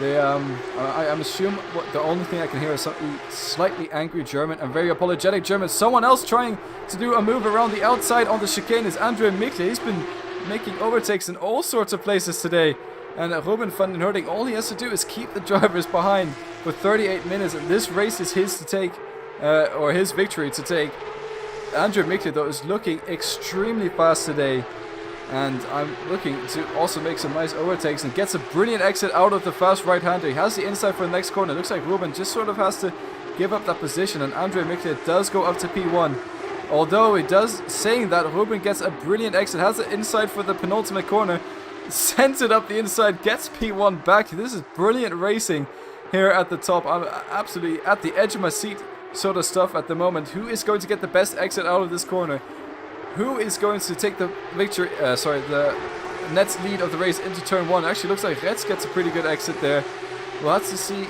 I'm assuming the only thing I can hear is some slightly angry German and very apologetic German. Someone else trying to do a move around the outside on the chicane is Andrei Miklia. He's been making overtakes in all sorts of places today. And Ruben van den Hudding, all he has to do is keep the drivers behind for 38 minutes. And this race is his to take, or his victory to take. Andrei Miklia, though, is looking extremely fast today. And I'm looking to also make some nice overtakes and gets a brilliant exit out of the fast right-hander. He has the inside for the next corner. It looks like Ruben just sort of has to give up that position. And Andrei Miklia does go up to P1. Although he does, saying that, Ruben gets a brilliant exit. Has the inside for the penultimate corner. Sends it up the inside. Gets P1 back. This is brilliant racing here at the top. I'm absolutely at the edge of my seat sort of stuff at the moment. Who is going to get the best exit out of this corner? Who is going to take the victory, the net lead of the race into turn 1? Actually looks like Reds gets a pretty good exit there. We'll have to see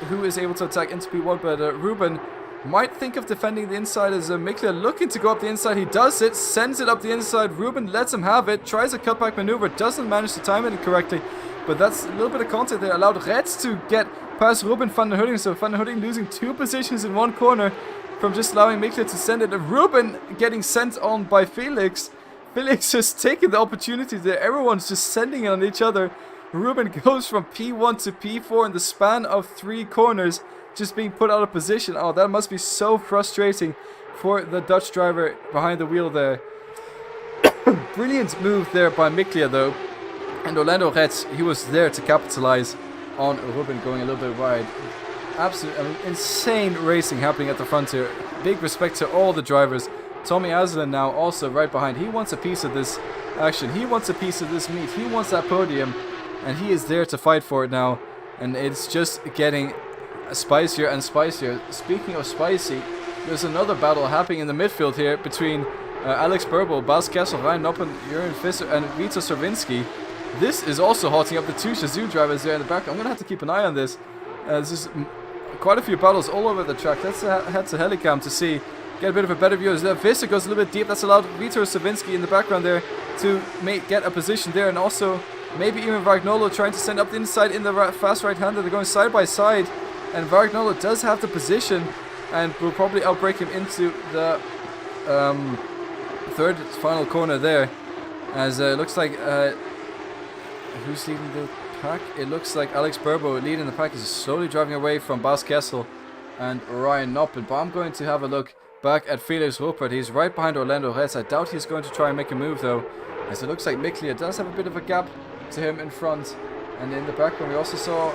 who is able to attack into P1, but Ruben might think of defending the inside as Miklia looking to go up the inside. He does it, sends it up the inside. Ruben lets him have it, tries a cutback maneuver, doesn't manage to time it correctly. But that's a little bit of contact there. Allowed Reds to get past Ruben van der Hudding. So van der Hudding losing 2 positions in one corner from just allowing Miklia to send it. Ruben getting sent on by Felix. Felix just taking the opportunity there. Everyone's just sending it on each other. Ruben goes from P1 to P4 in the span of 3 corners. Just being put out of position. Oh, that must be so frustrating for the Dutch driver behind the wheel there. Brilliant move there by Miklia though. And Orlando Reds, he was there to capitalize on Ruben going a little bit wide. Absolutely insane racing happening at the front here. Big respect to all the drivers. Tommy Aslan now also right behind. He wants a piece of this action. He wants a piece of this meat. He wants that podium. And he is there to fight for it now. And it's just getting spicier and spicier. Speaking of spicy, there's another battle happening in the midfield here between Alex Burbo, Bas Kessel, Ryan Noppen, Jurgen Visser and Vito Servinski. This is also hotting up the 2 Shazoo drivers there in the back. I'm going to have to keep an eye on this. There's just quite a few battles all over the track. Let's head to Helicam to see, get a bit of a better view. As Visser goes a little bit deep. That's allowed Vito Servinski in the background there to get a position there. And also maybe even Vagnolo trying to send up the inside in the fast right-hander. They're going side by side. And Vagnolo does have the position and will probably outbrake him into the third final corner there. As it looks like, who's leading the pack? It looks like Alex Burbo leading the pack is slowly driving away from Bas Kessel and Ryan Noppen. But I'm going to have a look back at Felix Ruppert. He's right behind Orlando Reds. I doubt he's going to try and make a move though, as it looks like Miklia does have a bit of a gap to him in front. And in the background we also saw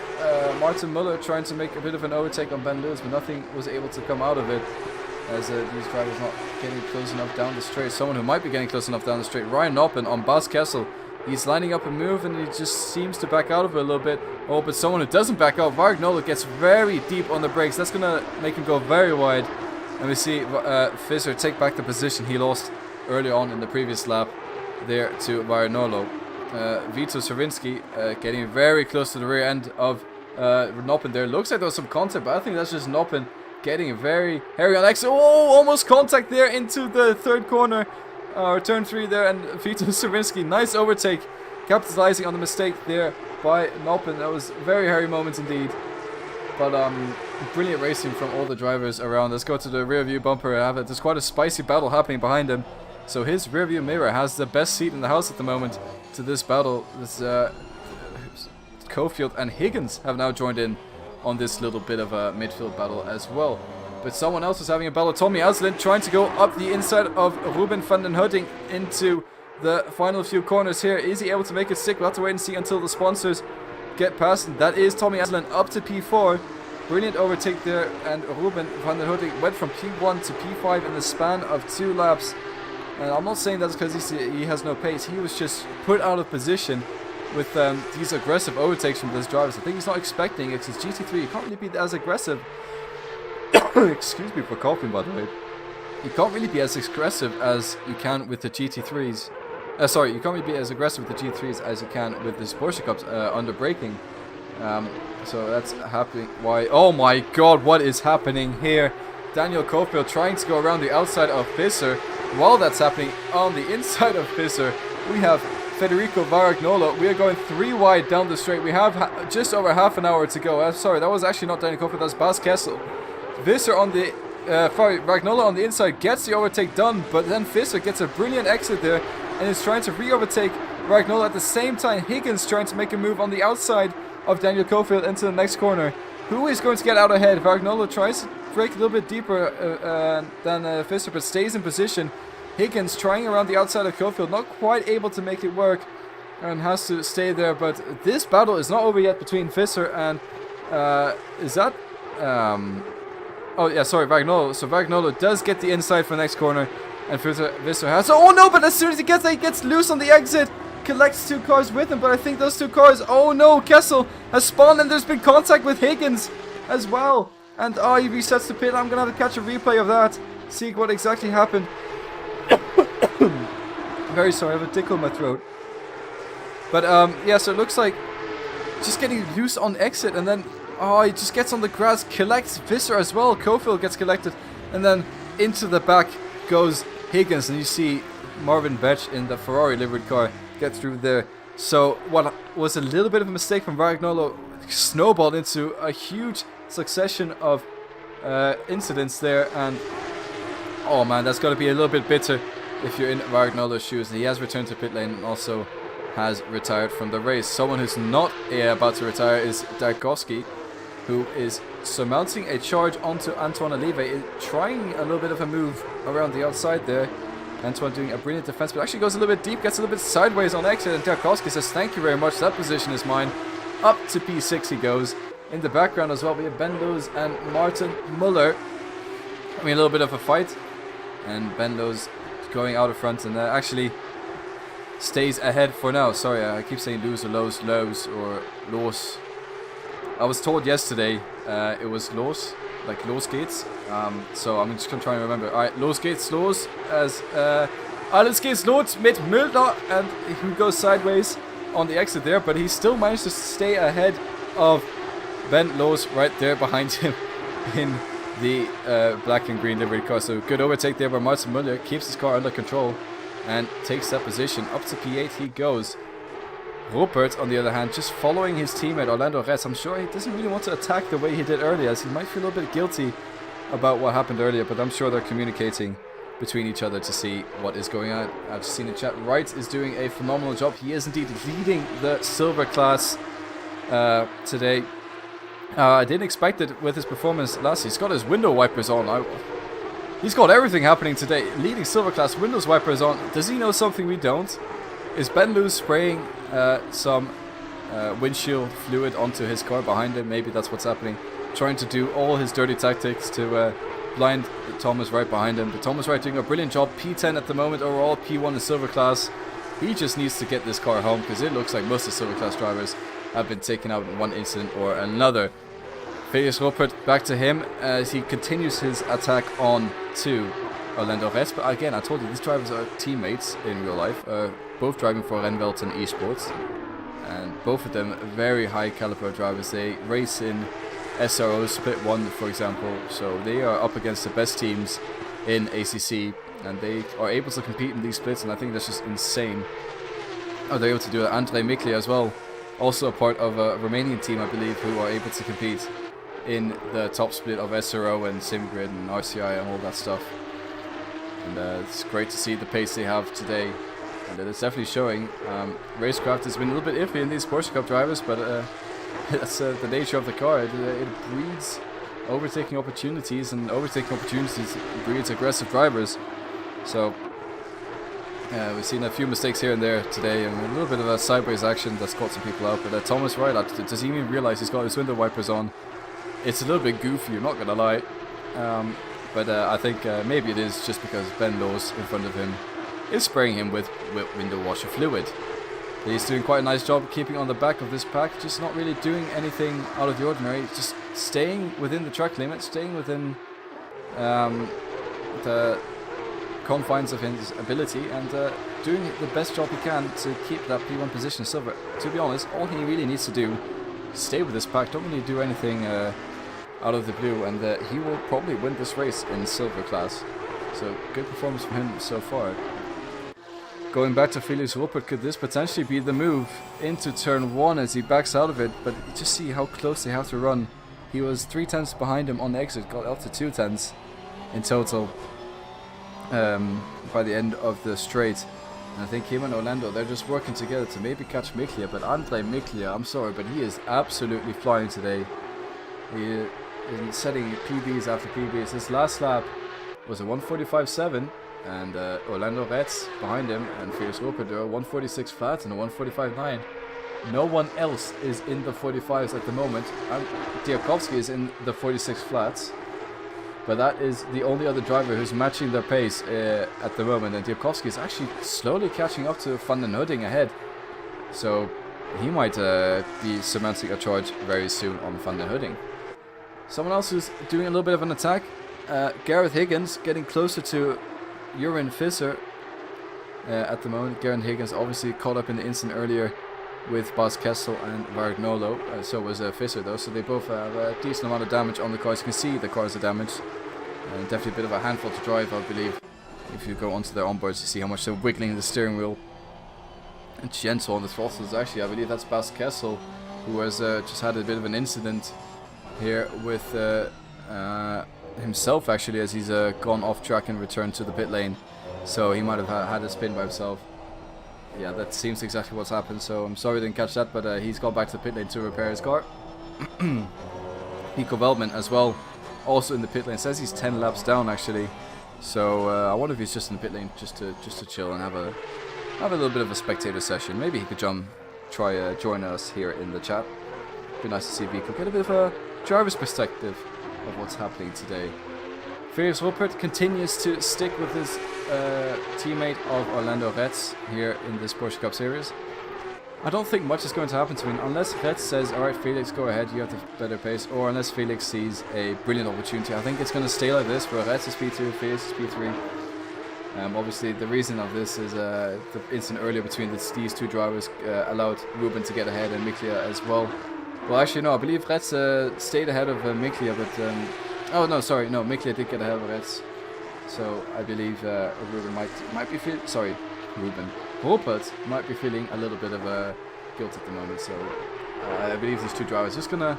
Martin Muller trying to make a bit of an overtake on Ben Lewis, but nothing was able to come out of it, as these drivers not getting close enough down the straight. Someone who might be getting close enough down the straight, Ryan Noppen on Bas Kessel. He's lining up a move and he just seems to back out of it a little bit. Oh, but someone who doesn't back out, Vagnolo, gets very deep on the brakes. That's going to make him go very wide. And we see Visser take back the position he lost early on in the previous lap there to Vagnolo. Vito Servinski getting very close to the rear end of Noppen there. Looks like there was some contact, but I think that's just Noppen getting very hairy on exit. Oh, almost contact there into the third corner. Or turn 3 there, and Vito Servinski, nice overtake, capitalizing on the mistake there by Noppen. That was a very hairy moment indeed. But brilliant racing from all the drivers around. Let's go to the rear view bumper. There's quite a spicy battle happening behind him. So his rear view mirror has the best seat in the house at the moment to this battle. This Cofield and Higgins have now joined in on this little bit of a midfield battle as well. But someone else is having a battle. Tommy Aslan trying to go up the inside of Ruben van den Hudding into the final few corners here. Is he able to make it stick? We'll have to wait and see until the sponsors get past. And that is Tommy Aslan up to P4. Brilliant overtake there. And Ruben van den Hudding went from P1 to P5 in the span of 2 laps. And I'm not saying that's because he has no pace. He was just put out of position with these aggressive overtakes from those drivers. I think he's not expecting it. It's GT3. You can't really be as aggressive. Excuse me for coughing, by the way. You can't really be as aggressive as you can with the GT3s. Sorry, you can't really be as aggressive with the GT3s as you can with the Porsche Cups under braking. So that's happening. Why? Oh my God! What is happening here? Daniel Cofield trying to go around the outside of Visser. While that's happening on the inside of Visser, we have Federico Varagnolo. We are going 3 wide down the straight. We have just over half an hour to go. Sorry, that was actually not Daniel Cofield. That's Bas Kessel. Visser on the Vagnolo on the inside gets the overtake done, but then Visser gets a brilliant exit there and is trying to re-overtake Vagnolo at the same time. Higgins trying to make a move on the outside of Daniel Cofield into the next corner. Who is going to get out ahead? Vagnolo tries to break a little bit deeper than Visser, but stays in position. Higgins trying around the outside of Cofield, not quite able to make it work and has to stay there. But this battle is not over yet between Visser and is that oh yeah, sorry, Vagnolo. So Vagnolo does get the inside for the next corner, and Visser has. Oh no! But as soon as he gets loose on the exit, collects 2 cars with him. But I think those 2 cars. Oh no! Kessel has spawned, and there's been contact with Higgins as well. And oh, he resets the pit. I'm gonna have to catch a replay of that, see what exactly happened. Very sorry, I have a tickle in my throat. But yeah, so it looks like just getting loose on exit, and then Oh, he just gets on the grass, collects Visser as well. Cofield gets collected, and then into the back goes Higgins, and you see Marvin Betch in the Ferrari livered car get through there. So what was a little bit of a mistake from Varagnolo snowballed into a huge succession of incidents there, and oh man, that's got to be a little bit bitter if you're in Varagnolo's shoes. He has returned to pit lane and also has retired from the race. Someone who's not about to retire is Darkovsky, who is surmounting a charge onto Antoine Olive, trying a little bit of a move around the outside there. Antoine doing a brilliant defense, but actually goes a little bit deep, gets a little bit sideways on exit, and Darkovsky says, thank you very much, that position is mine. Up to P6 he goes. In the background as well, we have Ben Lewis and Martin Muller. I mean, a little bit of a fight, and Ben Lewis going out of front, and actually stays ahead for now. Sorry, I keep saying lose or lows or los. I was told yesterday it was los, like los gates. So I'm just gonna try and remember. Alright, los gates los as alles geht's los mit Müller, and he goes sideways on the exit there, but he still managed to stay ahead of Ben Lowe's right there behind him in the black and green livery car. So good overtake there by Martin Muller, keeps his car under control and takes that position. Up to P8 he goes. Rupert, on the other hand, just following his teammate Orlando Retz. I'm sure he doesn't really want to attack the way he did earlier, as he might feel a little bit guilty about what happened earlier, but I'm sure they're communicating between each other to see what is going on. I've just seen in chat, Wright is doing a phenomenal job. He is indeed leading the silver class today. I didn't expect it with his performance last year. He's got his window wipers on. He's got everything happening today. Leading silver class, windows wipers on. Does he know something we don't? Is Ben Lewis spraying some windshield fluid onto his car behind him? Maybe that's what's happening. Trying to do all his dirty tactics to blind Thomas Wright behind him. But Thomas Wright doing a brilliant job. P10 at the moment overall, P1 in silver class. He just needs to get this car home, because it looks like most of the silver class drivers have been taken out in one incident or another. Felix Rupert, back to him as he continues his attack on to Orlando Retz. But again, I told you, these drivers are teammates in real life, both driving for Renvelten Esports, and both of them very high caliber drivers. They race in SRO Split 1, for example, so they are up against the best teams in ACC, and they are able to compete in these splits, and I think that's just insane how they're able to do it. Andrei Mikli as well, also a part of a Romanian team, I believe, who are able to compete in the top split of SRO and SimGrid and RCI and all that stuff. And it's great to see the pace they have today, and it's definitely showing. Racecraft has been a little bit iffy in these Porsche Cup drivers, but that's the nature of the car. It breeds overtaking opportunities, and overtaking opportunities breeds aggressive drivers. So we've seen a few mistakes here and there today, and a little bit of a sideways action that's caught some people out. But Thomas Wright, does he even realize he's got his window wipers on? It's a little bit goofy, I'm not gonna lie. But I think maybe it is just because Ben Lewis in front of him is spraying him with window washer fluid. He's doing quite a nice job keeping on the back of this pack, just not really doing anything out of the ordinary, just staying within the track limit, staying within the confines of his ability, and doing the best job he can to keep that P1 position silver. To be honest, all he really needs to do is stay with this pack, don't really do anything out of the blue, and he will probably win this race in silver class. So good performance from him so far. Going back to Felix Rupert, could this potentially be the move into turn 1 as he backs out of it? But just see how close they have to run. He was 3 tenths behind him on the exit, got up to 2 tenths in total by the end of the straight. And I think him and Orlando, they're just working together to maybe catch Miklia. But Andrei Miklia, I'm sorry, but he is absolutely flying today. He is setting PBs after PBs. His last lap was a 1:45.7, and Orlando Retz behind him and Felix Rupert are 1:46 flat and a 1:45.9. No one else is in the 45s at the moment. Diakovsky is in the 46 flats, but that is the only other driver who's matching their pace at the moment, and Diakovsky is actually slowly catching up to Van den Hudding ahead. So he might be surmounting a charge very soon on Van den Hudding. Someone else who's doing a little bit of an attack, Gareth Higgins, getting closer to Urin Visser at the moment. Gareth Higgins obviously caught up in the incident earlier with Bas Kessel and Vargnolo. So was Visser though, so they both have a decent amount of damage on the cars. You can see the cars are damaged. Definitely a bit of a handful to drive, I believe. If you go onto their onboards, you see how much they're wiggling the steering wheel. And gentle on the throttles, actually. I believe that's Bas Kessel, who has just had a bit of an incident here with himself, actually, as he's gone off track and returned to the pit lane. So he might have had a spin by himself. Yeah, that seems exactly what's happened. So I'm sorry I didn't catch that, but he's gone back to the pit lane to repair his car. Nico Veldman as well, also in the pit lane. Says he's 10 laps down, actually. So I wonder if he's just in the pit lane just to chill and have a little bit of a spectator session. Maybe he could join us here in the chat. Be nice to see Vico get a bit of a driver's perspective of what's happening today. Felix Ruppert continues to stick with his teammate of Orlando Retz here in this Porsche Cup Series. I don't think much is going to happen to him unless Retz says, alright Felix, go ahead, you have the better pace, or unless Felix sees a brilliant opportunity. I think it's going to stay like this, where Retz is P2, Felix is P3. Obviously the reason of this is the incident earlier between these two drivers allowed Ruben to get ahead and Miklia as well. Well, actually no, I believe Retz stayed ahead of Miklia, but oh no, sorry, no, Miklia did get ahead of Retz. So I believe Ruben might be feeling, sorry, Ruppert might be feeling a little bit of guilt at the moment. So I believe these two drivers just gonna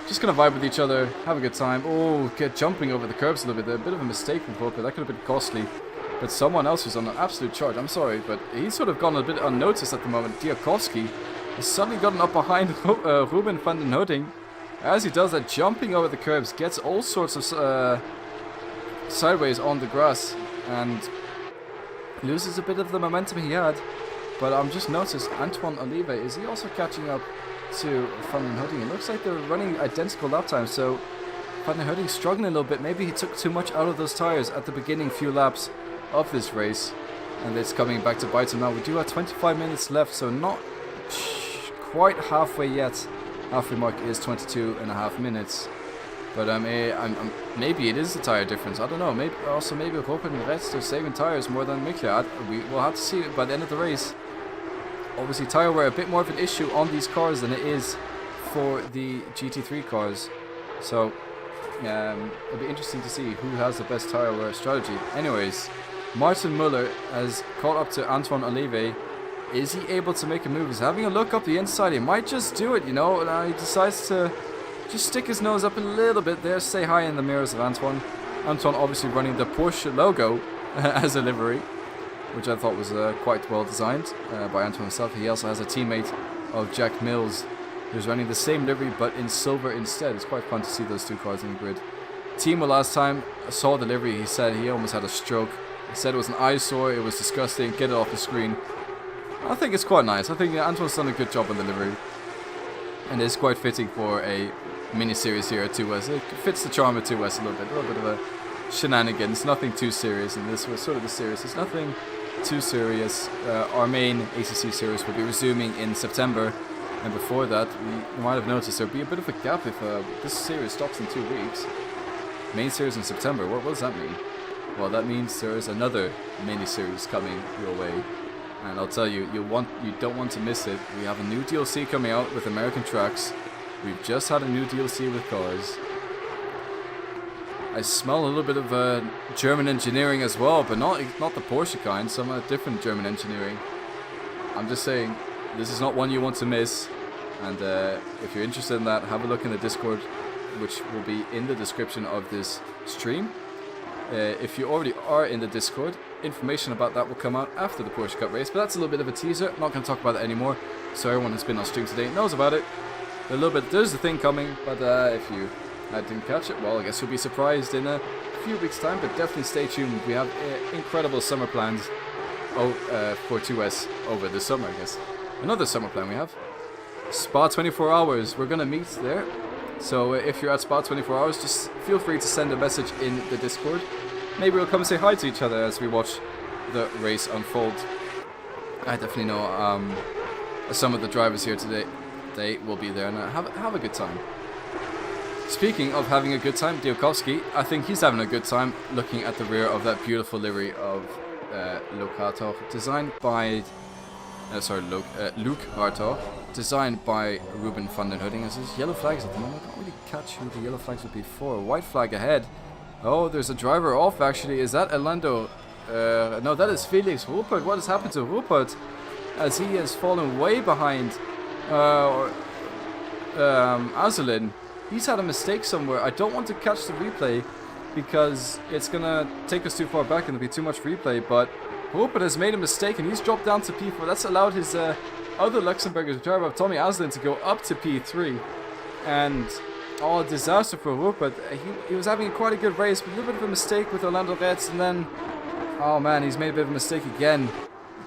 vibe with each other, have a good time. Oh, get jumping over the curbs a little bit. A bit of a mistake from Ruppert. That could have been costly. But someone else who's on an absolute charge. I'm sorry, but he's sort of gone a bit unnoticed at the moment. Diakovsky has suddenly gotten up behind Ruben van den Houting. As he does that, jumping over the curbs, gets all sorts of sideways on the grass and loses a bit of the momentum he had. But I'm just noticed Antoine Olive, is he also catching up to Van den Houting? It looks like they're running identical lap times, so Van den Houting struggling a little bit. Maybe he took too much out of those tires at the beginning few laps of this race, and it's coming back to bite him now. We do have 25 minutes left, so not quite halfway yet. Halfway mark is 22.5 minutes. But maybe it is the tire difference. I don't know. Maybe Ruppert and Retz are saving tires more than Miklia. We will have to see it by the end of the race. Obviously, tire wear a bit more of an issue on these cars than it is for the GT3 cars. So it'll be interesting to see who has the best tire wear strategy. Anyways, Martin Muller has caught up to Antoine Olive. Is he able to make a move? He's having a look up the inside. He might just do it, you know. He decides to just stick his nose up a little bit there. Say hi in the mirrors of Antoine. Antoine obviously running the Porsche logo as a livery, which I thought was quite well designed by Antoine himself. He also has a teammate of Jack Mills who's running the same livery but in silver instead. It's quite fun to see those two cars in the grid. Timo last time saw the livery, he said he almost had a stroke. He said it was an eyesore, it was disgusting, get it off the screen. I think it's quite nice. I think Antoine's done a good job on the livery. And it's quite fitting for a mini-series here at 2S. It fits the charm of 2S a little bit of a shenanigans. Nothing too serious, and this was sort of the serious. It's nothing too serious. Our main ACC series will be resuming in September. And before that, you might have noticed there'll be a bit of a gap if this series stops in 2 weeks. Main series in September, what does that mean? Well, that means there is another mini-series coming your way. And I'll tell you, you don't want to miss it. We have a new DLC coming out with American tracks. We've just had a new DLC with cars. I smell a little bit of German engineering as well, but not the Porsche kind, some different German engineering. I'm just saying, this is not one you want to miss. And if you're interested in that, have a look in the Discord, which will be in the description of this stream. If you already are in the Discord, information about that will come out after the Porsche Cup race, but that's a little bit of a teaser. I'm not going to talk about that anymore, so everyone who's been on stream today knows about it. A little bit, there's the thing coming, but if you didn't catch it, well, I guess you'll be surprised in a few weeks' time, but definitely stay tuned. We have incredible summer plans for 2S over the summer, I guess. Another summer plan we have. Spa 24 hours, we're going to meet there. So if you're at Spa 24 hours, just feel free to send a message in the Discord. Maybe we'll come and say hi to each other as we watch the race unfold. I definitely know some of the drivers here today. They will be there and have a good time. Speaking of having a good time, Diakovsky, I think he's having a good time looking at the rear of that beautiful livery of Locator, designed by Luke Hartog, designed by Ruben van den Hudding. As his yellow flags at the moment, I can't really catch who the yellow flags would be for. White flag ahead. Oh, there's a driver off actually. Is that Orlando? No, that is Felix Rupert. What has happened to Rupert? As he has fallen way behind Azulin. He's had a mistake somewhere. I don't want to catch the replay because it's gonna take us too far back and there'll be too much replay, but Rupert has made a mistake and he's dropped down to P4. That's allowed his other Luxembourger driver, Tommy Azulin, to go up to P3. And oh, disaster for Rupert. He was having quite a good race, but a little bit of a mistake with Orlando Reds, and then oh man, he's made a bit of a mistake again,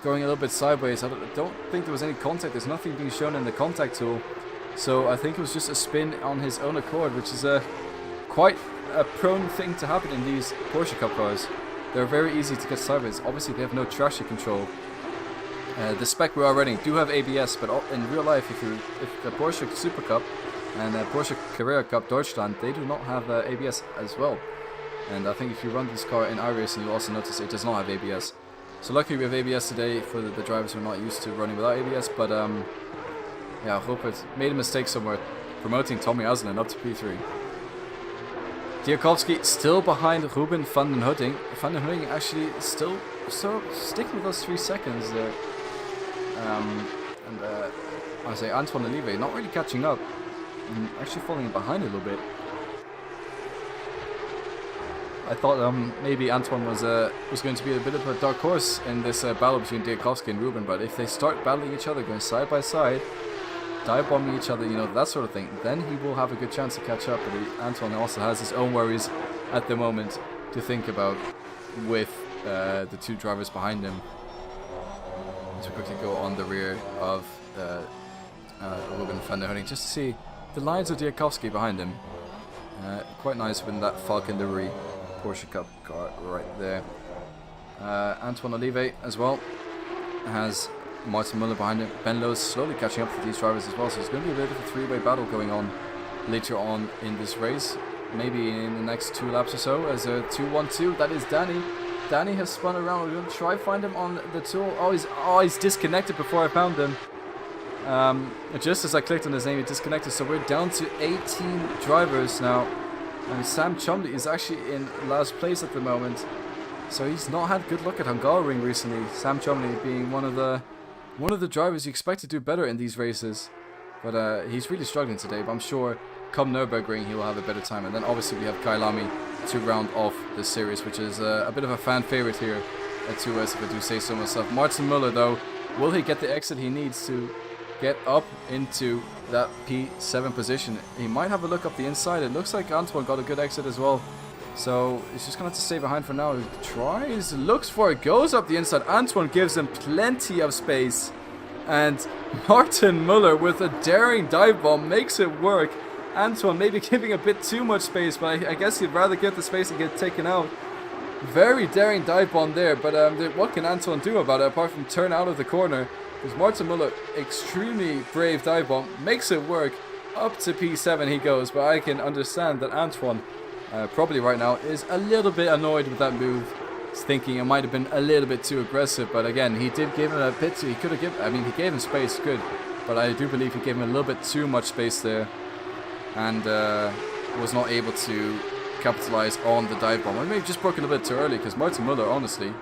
going a little bit sideways. I don't think there was any contact. There's nothing being shown in the contact tool. So I think it was just a spin on his own accord, which is quite a prone thing to happen in these Porsche Cup cars. They're very easy to get sideways. Obviously they have no traction control. The spec we are running do have ABS, but in real life, if the Porsche Super Cup and the Porsche Carrera Cup Deutschland, they do not have ABS as well. And I think if you run this car in iRacing, you'll also notice it does not have ABS. So luckily we have ABS today for the drivers who are not used to running without ABS, but yeah, Rupert made a mistake somewhere, promoting Tommy Azulin up to P3. Diakovsky still behind Ruben van den Hudding. Van den Hudding actually still sticking with those 3 seconds there. I say Antoine Olive not really catching up, and actually falling behind a little bit. I thought maybe Antoine was going to be a bit of a dark horse in this battle between Diakovsky and Ruben, but if they start battling each other, going side by side, dive bombing each other, you know, that sort of thing, then he will have a good chance to catch up. But Antoine also has his own worries at the moment to think about with the 2 drivers behind him. Let's quickly go on the rear of Ruben van der Hudding just to see the lines of Diakovsky behind him. Quite nice with that Falcon livery Porsche Cup car right there. Antoine Olive as well has Martin Muller behind him. Ben Lowe's slowly catching up to these drivers as well, so it's going to be a bit of a 3-way battle going on later on in this race. Maybe in the next 2 laps or so, as a 2-1-2. That is Danny. Danny has spun around. We're going to try find him on the tool. Oh, he's disconnected before I found him. Just as I clicked on his name, he disconnected. So we're down to 18 drivers now. And Sam Chumley is actually in last place at the moment. So he's not had good luck at Hungaroring recently. Sam Chumley being one of the drivers you expect to do better in these races. But he's really struggling today. But I'm sure come Nürburgring he will have a better time. And then obviously we have Kai Lamy to round off the series, which is a bit of a fan favorite here at 2S, if I do say so myself. Martin Muller, though, will he get the exit he needs to get up into that P7 position? He might have a look up the inside. It looks like Antoine got a good exit as well. So he's just going to have to stay behind for now. He tries, looks for it, goes up the inside. Antoine gives him plenty of space. And Martin Muller with a daring dive bomb makes it work. Antoine maybe giving a bit too much space, but I guess he'd rather get the space and get taken out. Very daring dive bomb there, but what can Antoine do about it apart from turn out of the corner? Because Martin Muller, extremely brave dive bomb, makes it work. Up to P7 he goes, but I can understand that Antoine probably right now is a little bit annoyed with that move. He's thinking it might have been a little bit too aggressive, but again, he did give him a bit too, he gave him space, good. But I do believe he gave him a little bit too much space there. And was not able to capitalize on the dive bomb. I may have just broken a bit too early, because Martin Muller, honestly,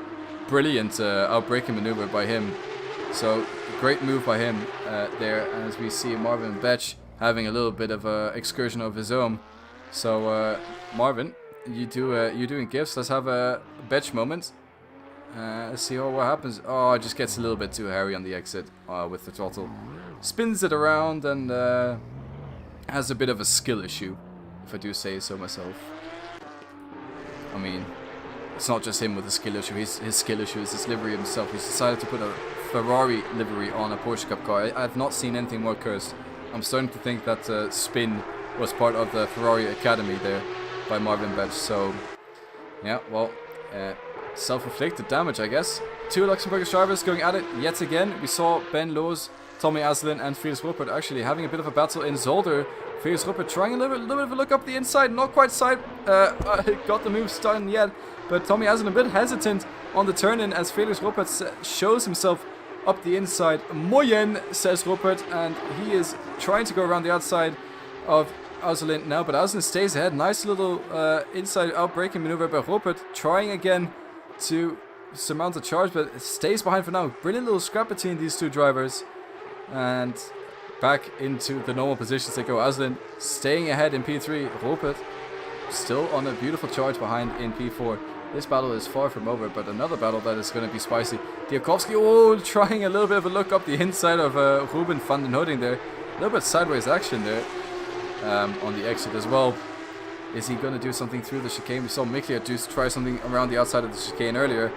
brilliant outbraking maneuver by him. So great move by him there. As we see Marvin Betch having a little bit of an excursion of his own. So Marvin, you're doing gifts. Let's have a Betch moment. Let's see what happens. Oh, it just gets a little bit too hairy on the exit with the throttle. Spins it around and has a bit of a skill issue, if I do say so myself. I mean, it's not just him with a skill issue. His skill issue is his livery himself. He's decided to put a Ferrari livery on a Porsche Cup car. I've not seen anything more cursed. I'm starting to think that spin was part of the Ferrari Academy there by Marvin Betch. So, yeah, well, self-inflicted damage, I guess. 2 Luxembourgish drivers going at it yet again. We saw Ben Lowe's, Tommy Azulin and Felix Rupert actually having a bit of a battle in Zolder. Felix Rupert trying a little bit of a look up the inside, not quite got the moves done yet, but Tommy Azulin a bit hesitant on the turn-in as Felix Rupert shows himself up the inside. Moyen, says Rupert, and he is trying to go around the outside of Asselin now, but Asselin stays ahead. Nice little inside out braking maneuver by Rupert, trying again to surmount the charge, but it stays behind for now. Brilliant little scrap between these two drivers, and back into the normal positions they go. Asselin staying ahead in P3. Rupert still on a beautiful charge behind in P4. This battle is far from over, but another battle that is going to be spicy. Diakovsky, oh, trying a little bit of a look up the inside of Ruben van den Hooding there. A little bit sideways action there on the exit as well. Is he going to do something through the chicane? We saw Miklia just try something around the outside of the chicane earlier,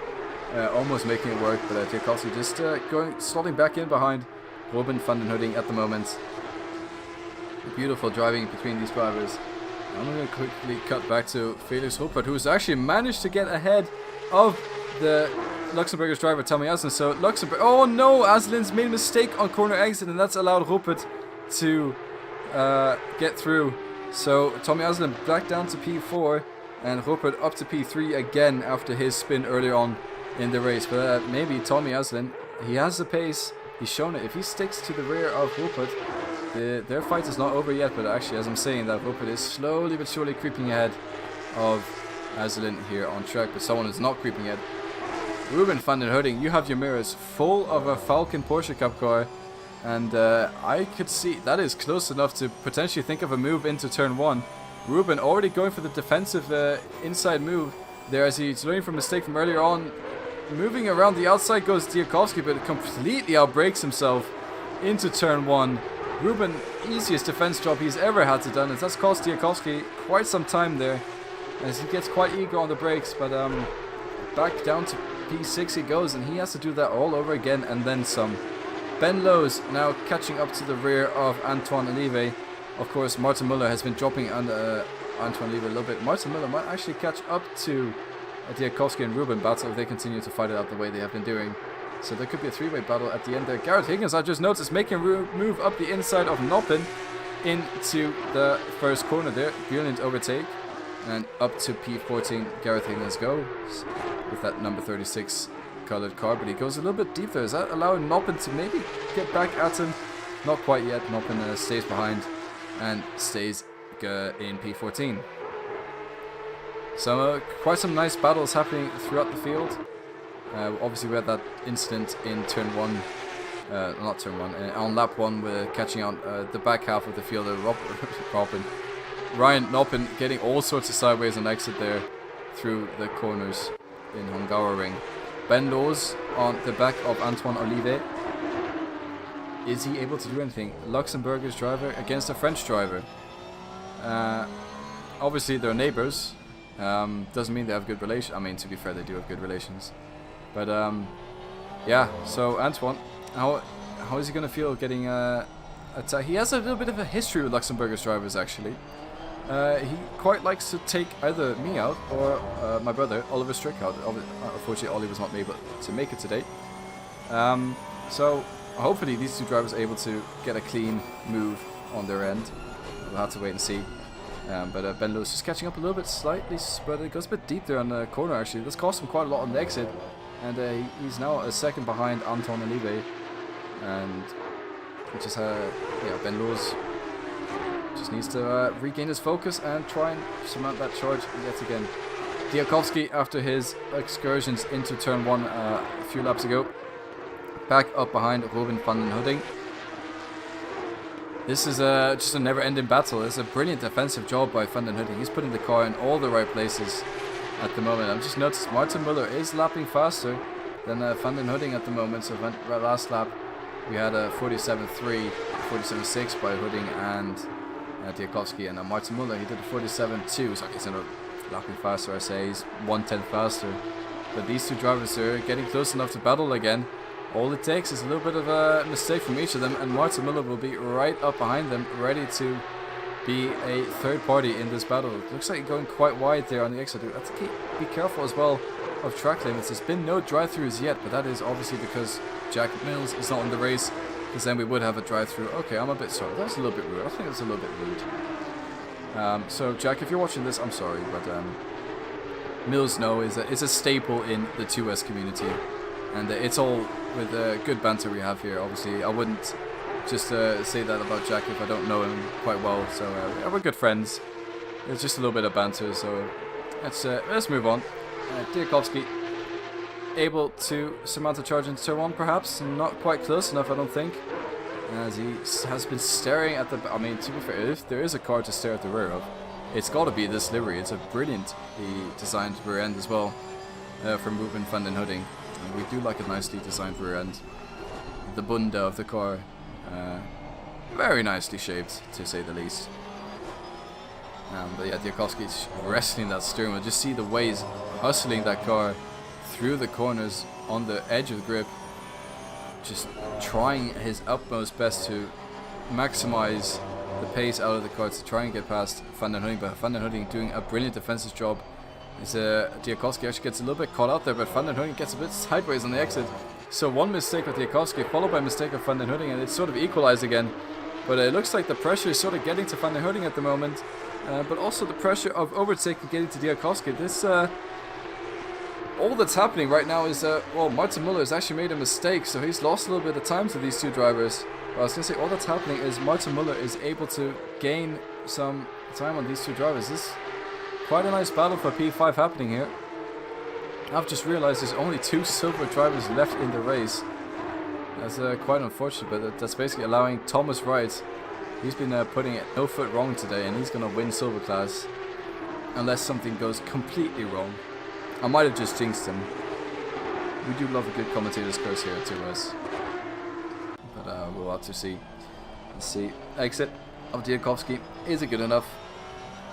almost making it work, but Diakovsky just slotting back in behind Ruben van den Hooding at the moment. Beautiful driving between these drivers. I'm going to quickly cut back to Felix Rupert, who's actually managed to get ahead of the Luxembourgish driver Tommy Asselin. So Luxembourg, oh no, Asselin's made a mistake on corner exit, and that's allowed Rupert to get through. So Tommy Asselin back down to P4, and Rupert up to P3 again after his spin earlier on in the race. But maybe Tommy Asselin, he has the pace, he's shown it. If he sticks to the rear of Rupert, their fight is not over yet, but actually, as I'm saying, that Rupert is slowly but surely creeping ahead of Asselin here on track, but someone is not creeping ahead. Ruben van den Hooding, you have your mirrors full of a Falcon Porsche Cup car, and I could see that is close enough to potentially think of a move into turn 1. Ruben already going for the defensive inside move there as he's learning from a mistake from earlier on. Moving around the outside goes Diakovsky, but completely outbrakes himself into turn 1. Ruben, easiest defense job he's ever had to done, and that's cost Diakovsky quite some time there as he gets quite eager on the brakes, but back down to P6 he goes, and he has to do that all over again and then some. Ben Lowe's now catching up to the rear of Antoine Olive. Of course, Martin Muller has been dropping under Antoine Olive a little bit. Martin Muller might actually catch up to Diakovsky and Ruben battle if they continue to fight it out the way they have been doing. So there could be a three-way battle at the end there. Garrett Higgins, I just noticed, making a move up the inside of Noppen into the first corner there. Brilliant overtake. And up to P14, Garrett Higgins goes with that number 36 colored car. But he goes a little bit deep there. Is that allowing Noppen to maybe get back at him? Not quite yet. Noppen stays behind and stays in P14. So quite some nice battles happening throughout the field. Obviously we had that incident in turn 1, not turn 1, on lap 1 with catching out the back half of the field of Ryan Noppen getting all sorts of sideways on exit there through the corners in Hungaroring. Ben Lowe's on the back of Antoine Olive. Is he able to do anything? Luxembourgish driver against a French driver. Obviously they're neighbors. Doesn't mean they have good relations. I mean, to be fair, they do have good relations. But yeah, so Antoine, how is he going to feel getting attacked? He has a little bit of a history with Luxembourgish drivers, actually. He quite likes to take either me out or my brother, Oliver Strick, out. Unfortunately, Ollie was not able to make it today. So hopefully these two drivers are able to get a clean move on their end. We'll have to wait and see. But Ben Lewis is catching up a little bit slightly, but it goes a bit deep there on the corner actually. This cost him quite a lot on the exit. And he's now a second behind Anton Olive. And he just Ben Lewis just needs to regain his focus and try and surmount that charge yet again. Diakovsky, after his excursions into turn 1 a few laps ago, back up behind Ruben van den Hooding. This is just a never-ending battle. It's a brilliant defensive job by Van den Hooding. He's putting the car in all the right places at the moment. I've just noticed Martin Muller is lapping faster than Van den Hooding at the moment. So last lap we had a 47.3, 47.6 by Hooding and Diakovsky, and Martin Muller, he did a 47.2. So he's lapping faster. I say he's 1/10 faster. But these two drivers are getting close enough to battle again. All it takes is a little bit of a mistake from each of them, and Martin Muller will be right up behind them, ready to be a third party in this battle. It looks like going quite wide there on the exit. Have to be careful as well of track limits. There's been no drive-throughs yet, but that is obviously because Jack Mills is not in the race, because then we would have a drive-through. Okay, I'm a bit sorry. That's a little bit rude. I think that's a little bit rude. So Jack, if you're watching this, I'm sorry, but Mills No is a staple in the 2S community. And it's all with good banter we have here. Obviously, I wouldn't just say that about Jack if I don't know him quite well. So we're good friends. It's just a little bit of banter. So let's move on. Diakovsky able to surmount the charge in turn 1, perhaps. Not quite close enough, I don't think. As he has been staring at the... I mean, to be fair, if there is a car to stare at the rear of, it's got to be this livery. It's a brilliantly designed rear end as well from Ruben van den Hudding. And we do like a nicely designed rear end. The bunda of the car, very nicely shaped, to say the least. But yeah, Diakovsky's wrestling that steering wheel. Just see the way he's hustling that car through the corners on the edge of the grip. Just trying his utmost best to maximize the pace out of the car to try and get past Van den Hudding. But Van den Hudding doing a brilliant defensive job. Diakovsky actually gets a little bit caught out there, but Van den Hudding gets a bit sideways on the exit. So one mistake of Diakovsky followed by a mistake of Van den Hudding, and it's sort of equalized again. But it looks like the pressure is sort of getting to Van den Hudding at the moment. But also the pressure of overtaking getting to Diakovsky. This, all that's happening right now is, well, Martin Muller has actually made a mistake, so he's lost a little bit of time to these two drivers. But I was going to say, all that's happening is Martin Muller is able to gain some time on these two drivers. This is quite a nice battle for P5 happening here. I've just realized there's only 2 silver drivers left in the race. That's quite unfortunate, but that's basically allowing Thomas Wright. He's been putting it no foot wrong today, and he's going to win silver class. Unless something goes completely wrong. I might have just jinxed him. We do love a good commentator's curse here to us. But we'll have to see. Let's see. Exit of Diakovsky. Is it good enough?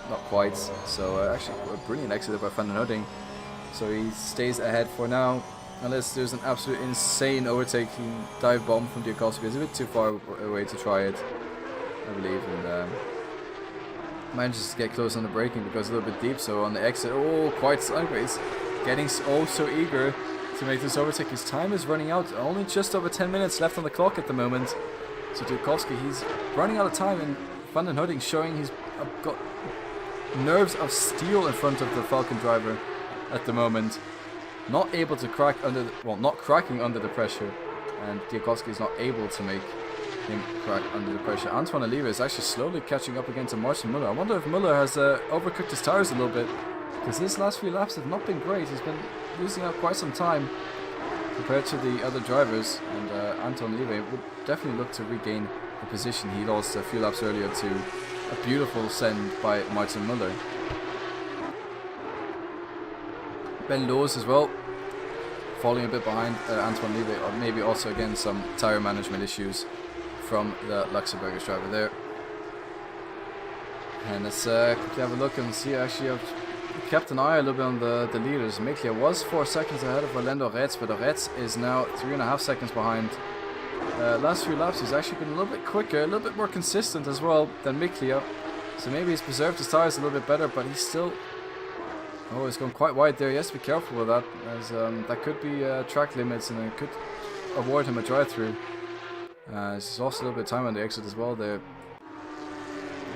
Not quite. So actually a brilliant exit by Van den Hudding. So he stays ahead for now. Unless there's an absolute insane overtaking dive bomb from Diakovsky. It's a bit too far away to try it, I believe. And manages to get close on the braking because a little bit deep. So on the exit, oh, quite sideways. Getting so eager to make this overtake. His time is running out. Only just over 10 minutes left on the clock at the moment. So Diakovsky, he's running out of time, and Van den Hudding showing he's got nerves of steel in front of the Falcon driver at the moment. Not able to crack under, not cracking under the pressure, and Diakovsky is not able to make him crack under the pressure. Antoine Oliva is actually slowly catching up against Martin Muller. I wonder if Muller has overcooked his tires a little bit, because his last few laps have not been great. He's been losing out quite some time compared to the other drivers, and Antoine Oliva would definitely look to regain the position he lost a few laps earlier to a beautiful send by Martin Muller. Ben Lowe's as well, falling a bit behind Antoine Oliva, or maybe also again some tire management issues from the Luxembourgish driver there. And let's quickly have a look and see. Actually, I've kept an eye a little bit on the leaders. Miklia was 4 seconds ahead of Orlando Retz, but Retz is now 3.5 seconds behind. Last few laps he's actually been a little bit quicker, a little bit more consistent as well than Miklia. So maybe he's preserved his tires a little bit better, but he's still... Oh, he's gone quite wide there. He has to be careful with that, as that could be track limits, and it could award him a drive-through. He's lost a little bit of time on the exit as well there.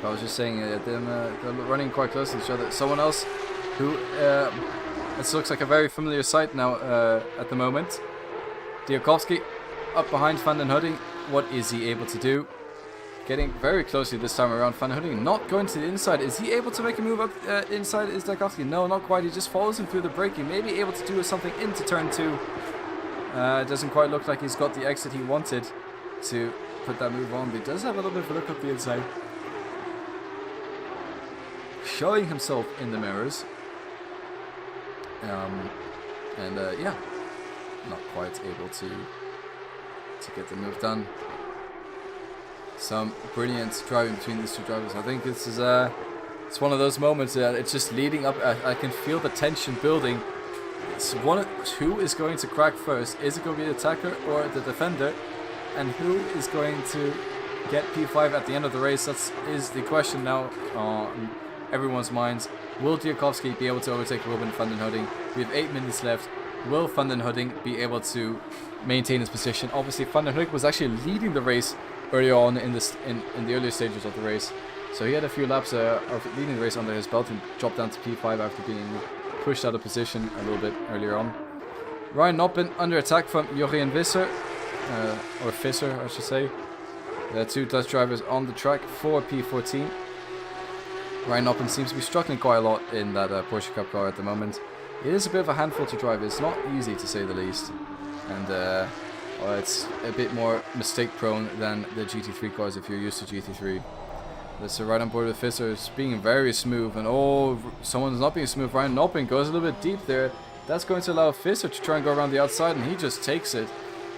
I was just saying, they're running quite close to each other. Someone else who it looks like a very familiar sight now at the moment. Diakovsky up behind Van den Hudding. What is he able to do? Getting very closely this time around. Van den Hudding not going to the inside. Is he able to make a move up inside? Is Diakovsky? No, not quite. He just follows him through the braking. Maybe able to do something into turn 2. It doesn't quite look like he's got the exit he wanted to put that move on. But he does have a little bit of a look up the inside. Showing himself in the mirrors. Yeah, not quite able to get the move done. Some brilliant driving between these two drivers. I think this is it's one of those moments that it's just leading up. I can feel the tension building. It's who is going to crack first? Is it going to be the attacker or the defender? And who is going to get P5 at the end of the race? That is the question now on everyone's minds. Will Diakovsky be able to overtake Ruben van den Hudding? We have 8 minutes left. Will van den Hudding be able to maintain his position? Obviously, Van den Hudding was actually leading the race earlier on in the earlier stages of the race. So he had a few laps of leading the race under his belt and dropped down to P5 after being pushed out of position a little bit earlier on. Ryan Noppen under attack from Jurien Visser, or Visser, I should say. The two Dutch drivers on the track for P14. Ryan Noppen seems to be struggling quite a lot in that Porsche Cup car at the moment. It is a bit of a handful to drive. It's not easy to say the least, and well, it's a bit more mistake prone than the GT3 cars if you're used to GT3. Let's right on board with Visser. It's being very smooth, and oh, someone's not being smooth. Ryan Noppen goes a little bit deep there. That's going to allow Visser to try and go around the outside, and he just takes it.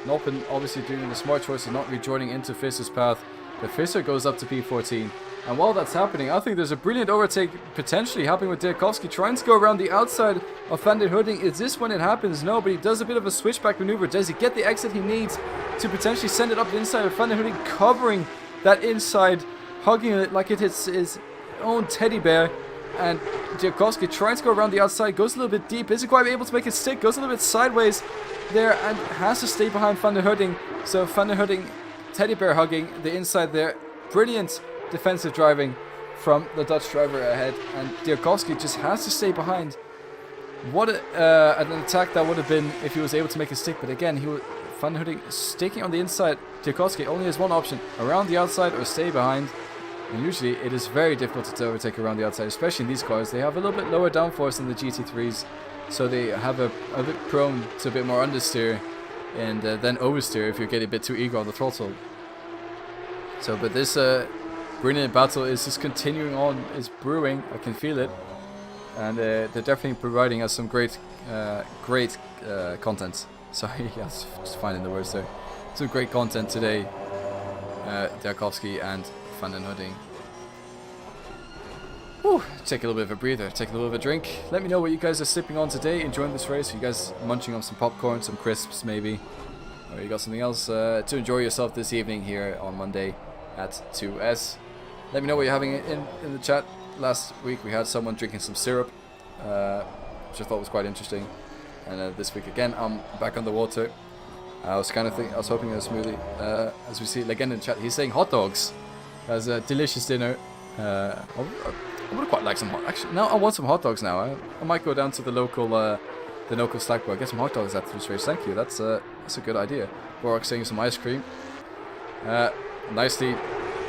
Noppen obviously doing the smart choice of not rejoining into Visser's path. But Visser goes up to P14. And while that's happening, I think there's a brilliant overtake potentially happening with Diakovsky trying to go around the outside of Van der Hooding. Is this when it happens? No, but he does a bit of a switchback maneuver. Does he get the exit he needs to potentially send it up the inside of Van der Hooding, covering that inside, hugging it like it is his own teddy bear? And Diakovsky trying to go around the outside, goes a little bit deep, isn't quite able to make it stick, goes a little bit sideways there and has to stay behind Van der Hooding. So Van der Hooding, teddy bear hugging the inside there. Brilliant defensive driving from the Dutch driver ahead, and Diakovsky just has to stay behind. What an attack that would have been if he was able to make a stick, but again, Van der Hooding sticking on the inside. Diakovsky only has one option, around the outside or stay behind. And usually it is very difficult to overtake around the outside, especially in these cars. They have a little bit lower downforce than the GT3s, so they have a bit prone to a bit more understeer and then oversteer if you're getting a bit too eager on the throttle. So, but this brilliant battle is just continuing on, is brewing. I can feel it, and they're definitely providing us some great content. Sorry, I was just finding the words there. Some great content today. Diakovsky and Van den Hooding. Whew, take a little bit of a breather, take a little bit of a drink. Let me know what you guys are sipping on today, enjoying this race. Are you guys munching on some popcorn, some crisps maybe? Or you got something else to enjoy yourself this evening here on Monday at 2S. Let me know what you're having in the chat. Last week we had someone drinking some syrup, which I thought was quite interesting. And this week again, I'm back on the water. I was hoping a smoothie. As we see again in the chat, he's saying hot dogs as a delicious dinner. I would quite like some actually, now I want some hot dogs now. I might go down to the local snack bar, get some hot dogs after this race. Thank you. That's a good idea. Borak saying some ice cream. Nicely,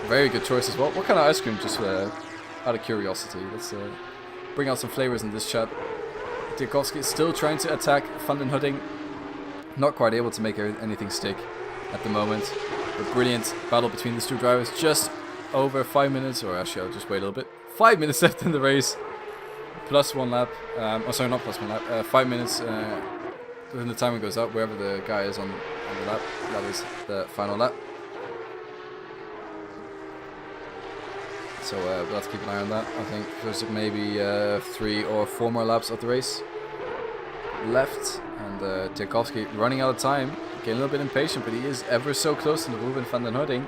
very good choice as well. What kind of ice cream? Just out of curiosity. Let's bring out some flavors in this chat. Diakovsky is still trying to attack Van den Hooding. Not quite able to make anything stick at the moment. A brilliant battle between these two drivers. Just over 5 minutes, or actually I'll just wait a little bit. 5 minutes left in the race. Plus one lap. Oh, sorry, not plus one lap. 5 minutes when the timer goes up, wherever the guy is on the lap. That is the final lap. So we'll have to keep an eye on that. I think there's maybe 3 or 4 more laps of the race left. And Diakovsky running out of time. Getting a little bit impatient, but he is ever so close to the Ruben van den Hooding.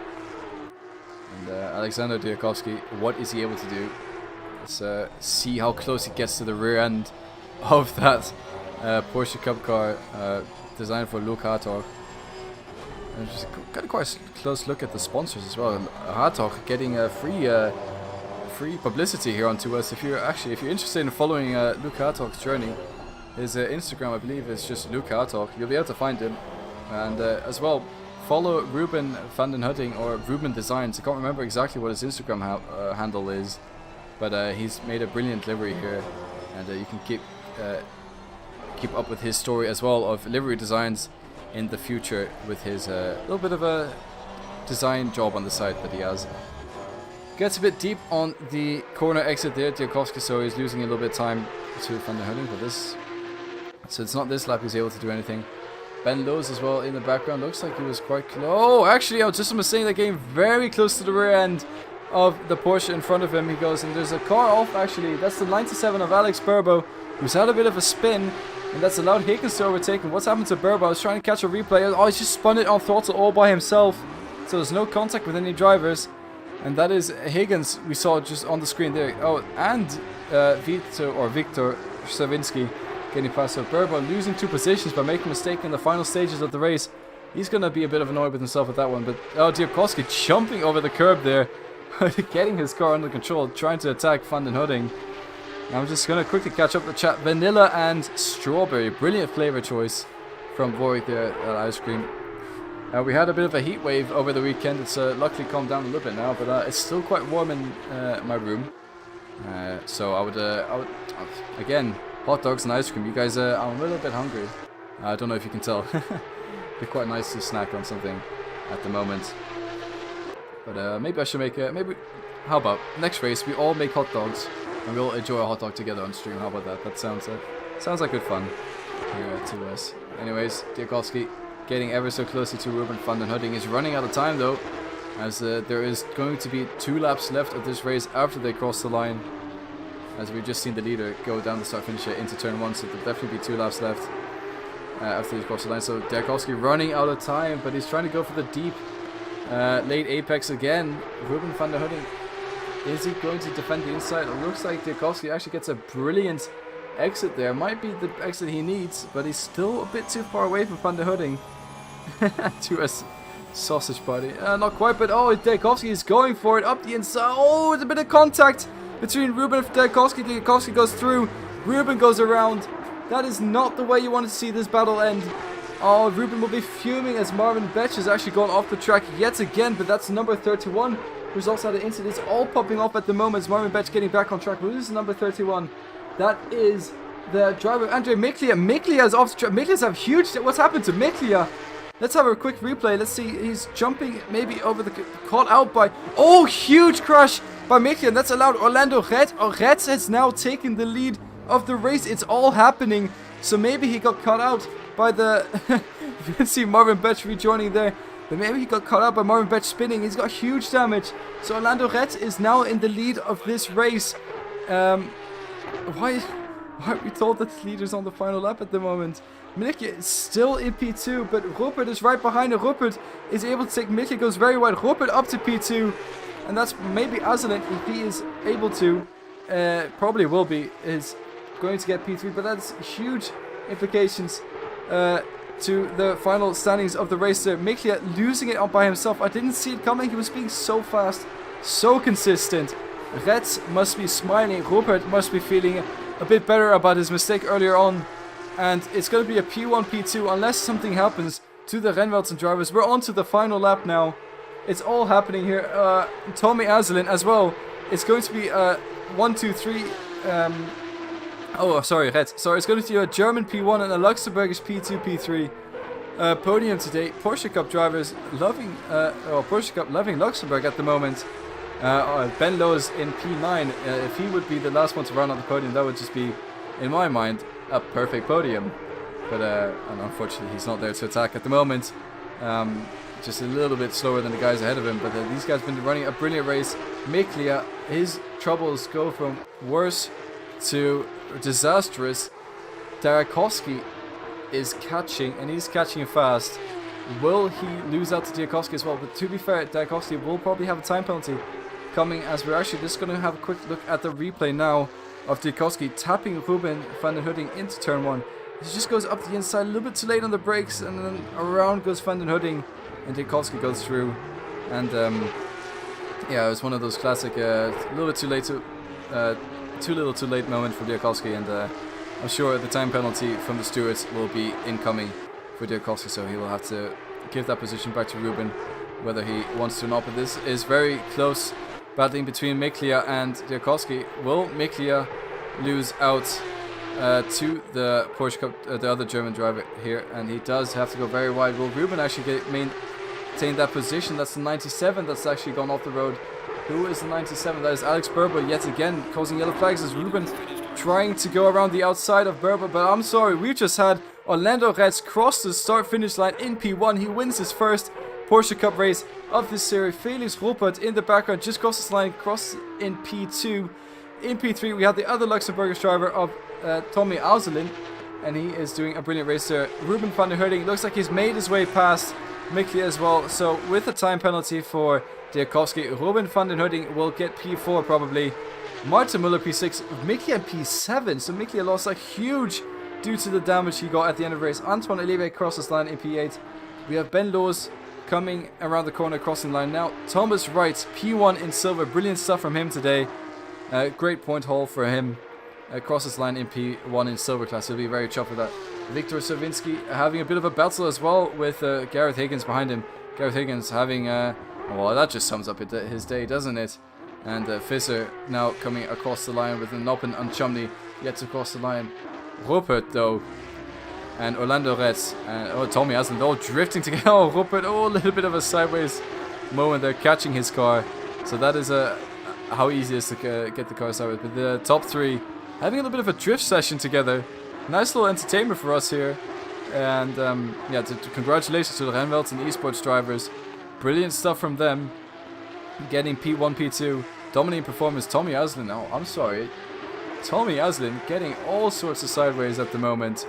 And Alexander Diakovsky, what is he able to do? Let's see how close he gets to the rear end of that Porsche Cup car designed for Luke Hartog. And just got a quite close look at the sponsors as well. Hartog getting a free publicity here on 2S. If you're interested in following Luke Hartog's journey, his Instagram I believe is just Luke Hartog. You'll be able to find him, and as well follow Ruben van den Hooding or Ruben Designs. I can't remember exactly what his Instagram handle is, but he's made a brilliant livery here, and you can keep up with his story as well of livery designs in the future with his little bit of a design job on the side that he has. Gets a bit deep on the corner exit there, Diakovsky, so he's losing a little bit of time to Van der Hooding for this. So it's not this lap he's able to do anything. Ben Lowe's as well in the background. Looks like he was quite close. Oh, actually, I was just saying that game very close to the rear end of the Porsche in front of him. He goes, and there's a car off actually. That's the 97 of Alex Burbo, who's had a bit of a spin, and that's allowed Higgins to overtake him. What's happened to Burbo? I was trying to catch a replay. Oh, he's just spun it on throttle all by himself. So there's no contact with any drivers. And that is Higgins we saw just on the screen there. Oh, and Victor Stravinsky getting past. So Burbo losing 2 positions by making a mistake in the final stages of the race. He's going to be a bit of annoyed with himself at that one. But Diakovsky jumping over the curb there, getting his car under control, trying to attack Van den Hooding. I'm just going to quickly catch up the chat. Vanilla and strawberry, brilliant flavor choice. from Warwick there at Ice Cream. We had a bit of a heat wave over the weekend. It's luckily calmed down a little bit now, but it's still quite warm in my room. So I would again, hot dogs and ice cream. You guys, I'm a little bit hungry. I don't know if you can tell. Be quite nice to snack on something at the moment. But maybe I should make maybe. How about next race we all make hot dogs and we'll enjoy a hot dog together on stream. How about that? That sounds like good fun here to us. Anyways, Diakowski getting ever so closely to Ruben van den Hudding. Is running out of time though, as there is going to be 2 laps left of this race after they cross the line. As we've just seen the leader go down the start finish into turn 1, so there'll definitely be 2 laps left after they cross the line. So Diakowski running out of time, but he's trying to go for the deep late apex again. Ruben van den Hudding, is he going to defend the inside? It looks like Diakowski actually gets a brilliant exit there. Might be the exit he needs, but he's still a bit too far away from van den Hudding to a sausage party. Not quite, but oh, Diakowski is going for it up the inside. Oh, it's a bit of contact between Ruben and Diakowski. Diakowski goes through, Ruben goes around. That is not the way you want to see this battle end. Oh, Ruben will be fuming as Marvin Betch has actually gone off the track yet again, but that's number 31, who's also had an incident. It's all popping off at the moment as Marvin Betch getting back on track. Who is number 31? That is the driver, Andre Miklia. Miklia is off the track. Miklia's have huge... What's happened to Miklia? Let's have a quick replay. Let's see. He's jumping maybe over the... Caught out by... Oh, huge crash by Miklia. And that's allowed Orlando Red. Oh, Red has now taken the lead of the race. It's all happening. So maybe he got caught out by the... You can see Marvin Betch rejoining there. But maybe he got caught out by Marvin Betch spinning. He's got huge damage. So Orlando Red is now in the lead of this race. Why are we told that the leader's on the final lap at the moment? Miklia is still in P2, but Rupert is right behind him. Rupert is able to take... Miklia goes very wide. Rupert up to P2. And that's maybe Azalin, if he is able to. Probably will be. Is going to get P3, but that's huge implications to the final standings of the race there. Miklia losing it out by himself. I didn't see it coming. He was being so fast, so consistent. Reds must be smiling. Rupert must be feeling a bit better about his mistake earlier on. And it's going to be a P1, P2 unless something happens to the Renwelten drivers. We're on to the final lap now. It's all happening here. Tommy Azalin as well. It's going to be 1, 2, 3. Oh, sorry, Red. Sorry, it's going to be a German P1 and a Luxembourgish P2, P3 podium today. Porsche Cup drivers loving, Porsche Cup loving Luxembourg at the moment. Ben Lowe's in P9. If he would be the last one to run on the podium, that would just be, in my mind, a perfect podium. But and unfortunately, he's not there to attack at the moment. Just a little bit slower than the guys ahead of him. But these guys have been running a brilliant race. Miklia, his troubles go from worse to disastrous. Diakowski is catching, and he's catching fast. Will he lose out to Diakowski as well? But to be fair, Diakowski will probably have a time penalty coming, as we're actually just going to have a quick look at the replay now of Diakowski tapping Ruben van den Hudding into turn 1. He just goes up the inside a little bit too late on the brakes, and then around goes van den Hudding, and Diakowski goes through. And yeah, it was one of those classic a little bit too late to too little too late moment for Diakowski, and I'm sure the time penalty from the stewards will be incoming for Diakowski, so he will have to give that position back to Ruben, whether he wants to or not. But this is very close battling between Miklia and Diakowski. Will Miklia lose out to the Porsche Cup, the other German driver here? And he does have to go very wide. Will Ruben actually maintain that position? That's the 97 that's actually gone off the road. Who is the 97? That is Alex Berber yet again, causing yellow flags as Ruben trying to go around the outside of Berber. But I'm sorry, we just had Orlando Reds cross the start-finish line in P1. He wins his first Porsche Cup race of this series. Felix Rupert in the background just crosses the line, cross in P2. In P3 we have the other Luxembourgish driver of Tommy Azalin, and he is doing a brilliant race there. Ruben van der Hudding looks like he's made his way past Miklia as well. So with a time penalty for Diakowski, Ruben van den Hudding will get P4 probably. Martin Muller P6, Miklia P7. So Miklia lost a huge due to the damage he got at the end of the race. Antoine Olivier crosses line in P8. We have Ben Lowe's coming around the corner, crossing line now. Thomas Wright, P1 in silver. Brilliant stuff from him today. Great point haul for him. Crosses line in P1 in silver class. He'll be very chuffed with that. Viktor Savinski having a bit of a battle as well with Gareth Higgins behind him. Gareth Higgins having, well, that just sums up his day, doesn't it? And Visser now coming across the line with Noppen and Chumney yet to cross the line. Rupert, though, and Orlando Reds, and Tommy Aslan, all drifting together. Oh, Rupert, a little bit of a sideways moment there, catching his car. So that is how easy it is to get the car started. But the top three having a little bit of a drift session together. Nice little entertainment for us here. And yeah, congratulations to the Renwelt and esports drivers. Brilliant stuff from them. Getting P1, P2. Dominating performance. Tommy Aslan. Oh, I'm sorry. Tommy Aslan getting all sorts of sideways at the moment.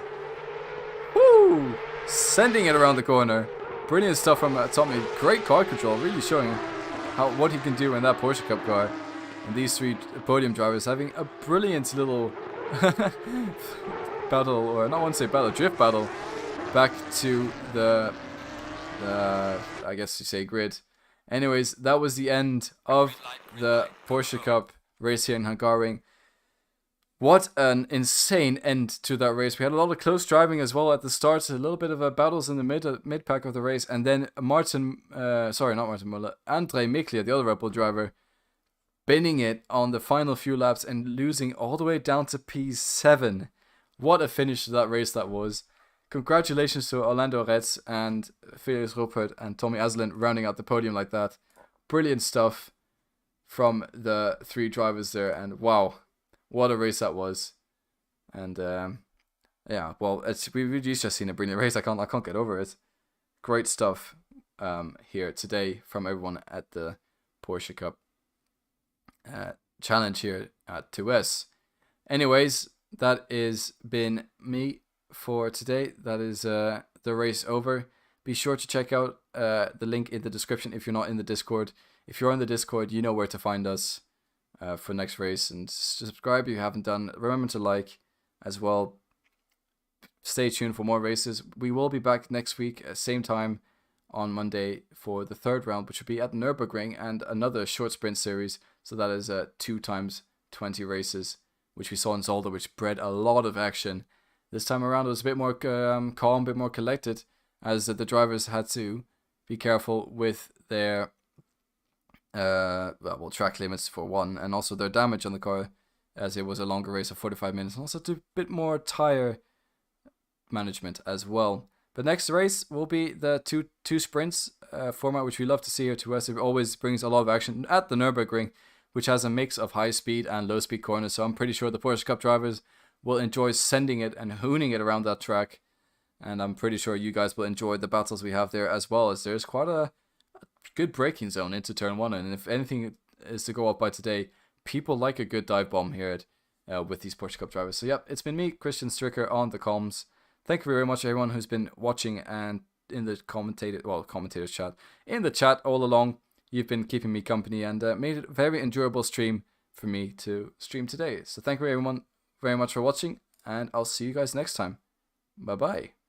Woo! Sending it around the corner. Brilliant stuff from Tommy. Great car control. Really showing what he can do in that Porsche Cup car. And these three podium drivers having a brilliant little battle, or not want to say battle, drift battle, back to the I guess you say grid. Anyways, that was the end of the Porsche Cup race here in Hungaroring. What an insane end to that race. We had a lot of close driving as well at the start, a little bit of battles in the mid pack of the race, and then Andrei Miklia, the other Red Bull driver, binning it on the final few laps and losing all the way down to P7. What a finish to that race that was. Congratulations to Orlando Reds and Felix Rupert and Tommy Aslan rounding out the podium like that. Brilliant stuff from the three drivers there, and wow, what a race that was. And yeah, well, we've just seen a brilliant race. I can't get over it. Great stuff here today from everyone at the Porsche Cup challenge here at 2S. Anyways, that is been me for today. That is the race over. Be sure to check out the link in the description if you're not in the Discord. If you're in the Discord, you know where to find us for next race, and subscribe if you haven't done. Remember to like as well. Stay tuned for more races. We will be back next week same time on Monday for the third round, which will be at Nürburgring, and another short sprint series. So that is 2 times 20 races, which we saw in Zolder, which bred a lot of action. This time around it was a bit more calm, a bit more collected, as the drivers had to be careful with their track limits for one, and also their damage on the car, as it was a longer race of 45 minutes, and also a bit more tire management as well. But next race will be the two sprints format, which we love to see here to us. It always brings a lot of action at the Nürburgring, which has a mix of high speed and low speed corners. So I'm pretty sure the Porsche Cup drivers will enjoy sending it and hooning it around that track. And I'm pretty sure you guys will enjoy the battles we have there, as well as there's quite a good braking zone into turn 1. And if anything is to go up by today, people like a good dive bomb here with these Porsche Cup drivers. So yep, it's been me, Christian Stricker, on the comms. Thank you very much everyone who's been watching and in the commentators chat, in the chat all along. You've been keeping me company and made it a very enjoyable stream for me to stream today. So thank you everyone very much for watching, and I'll see you guys next time. Bye bye.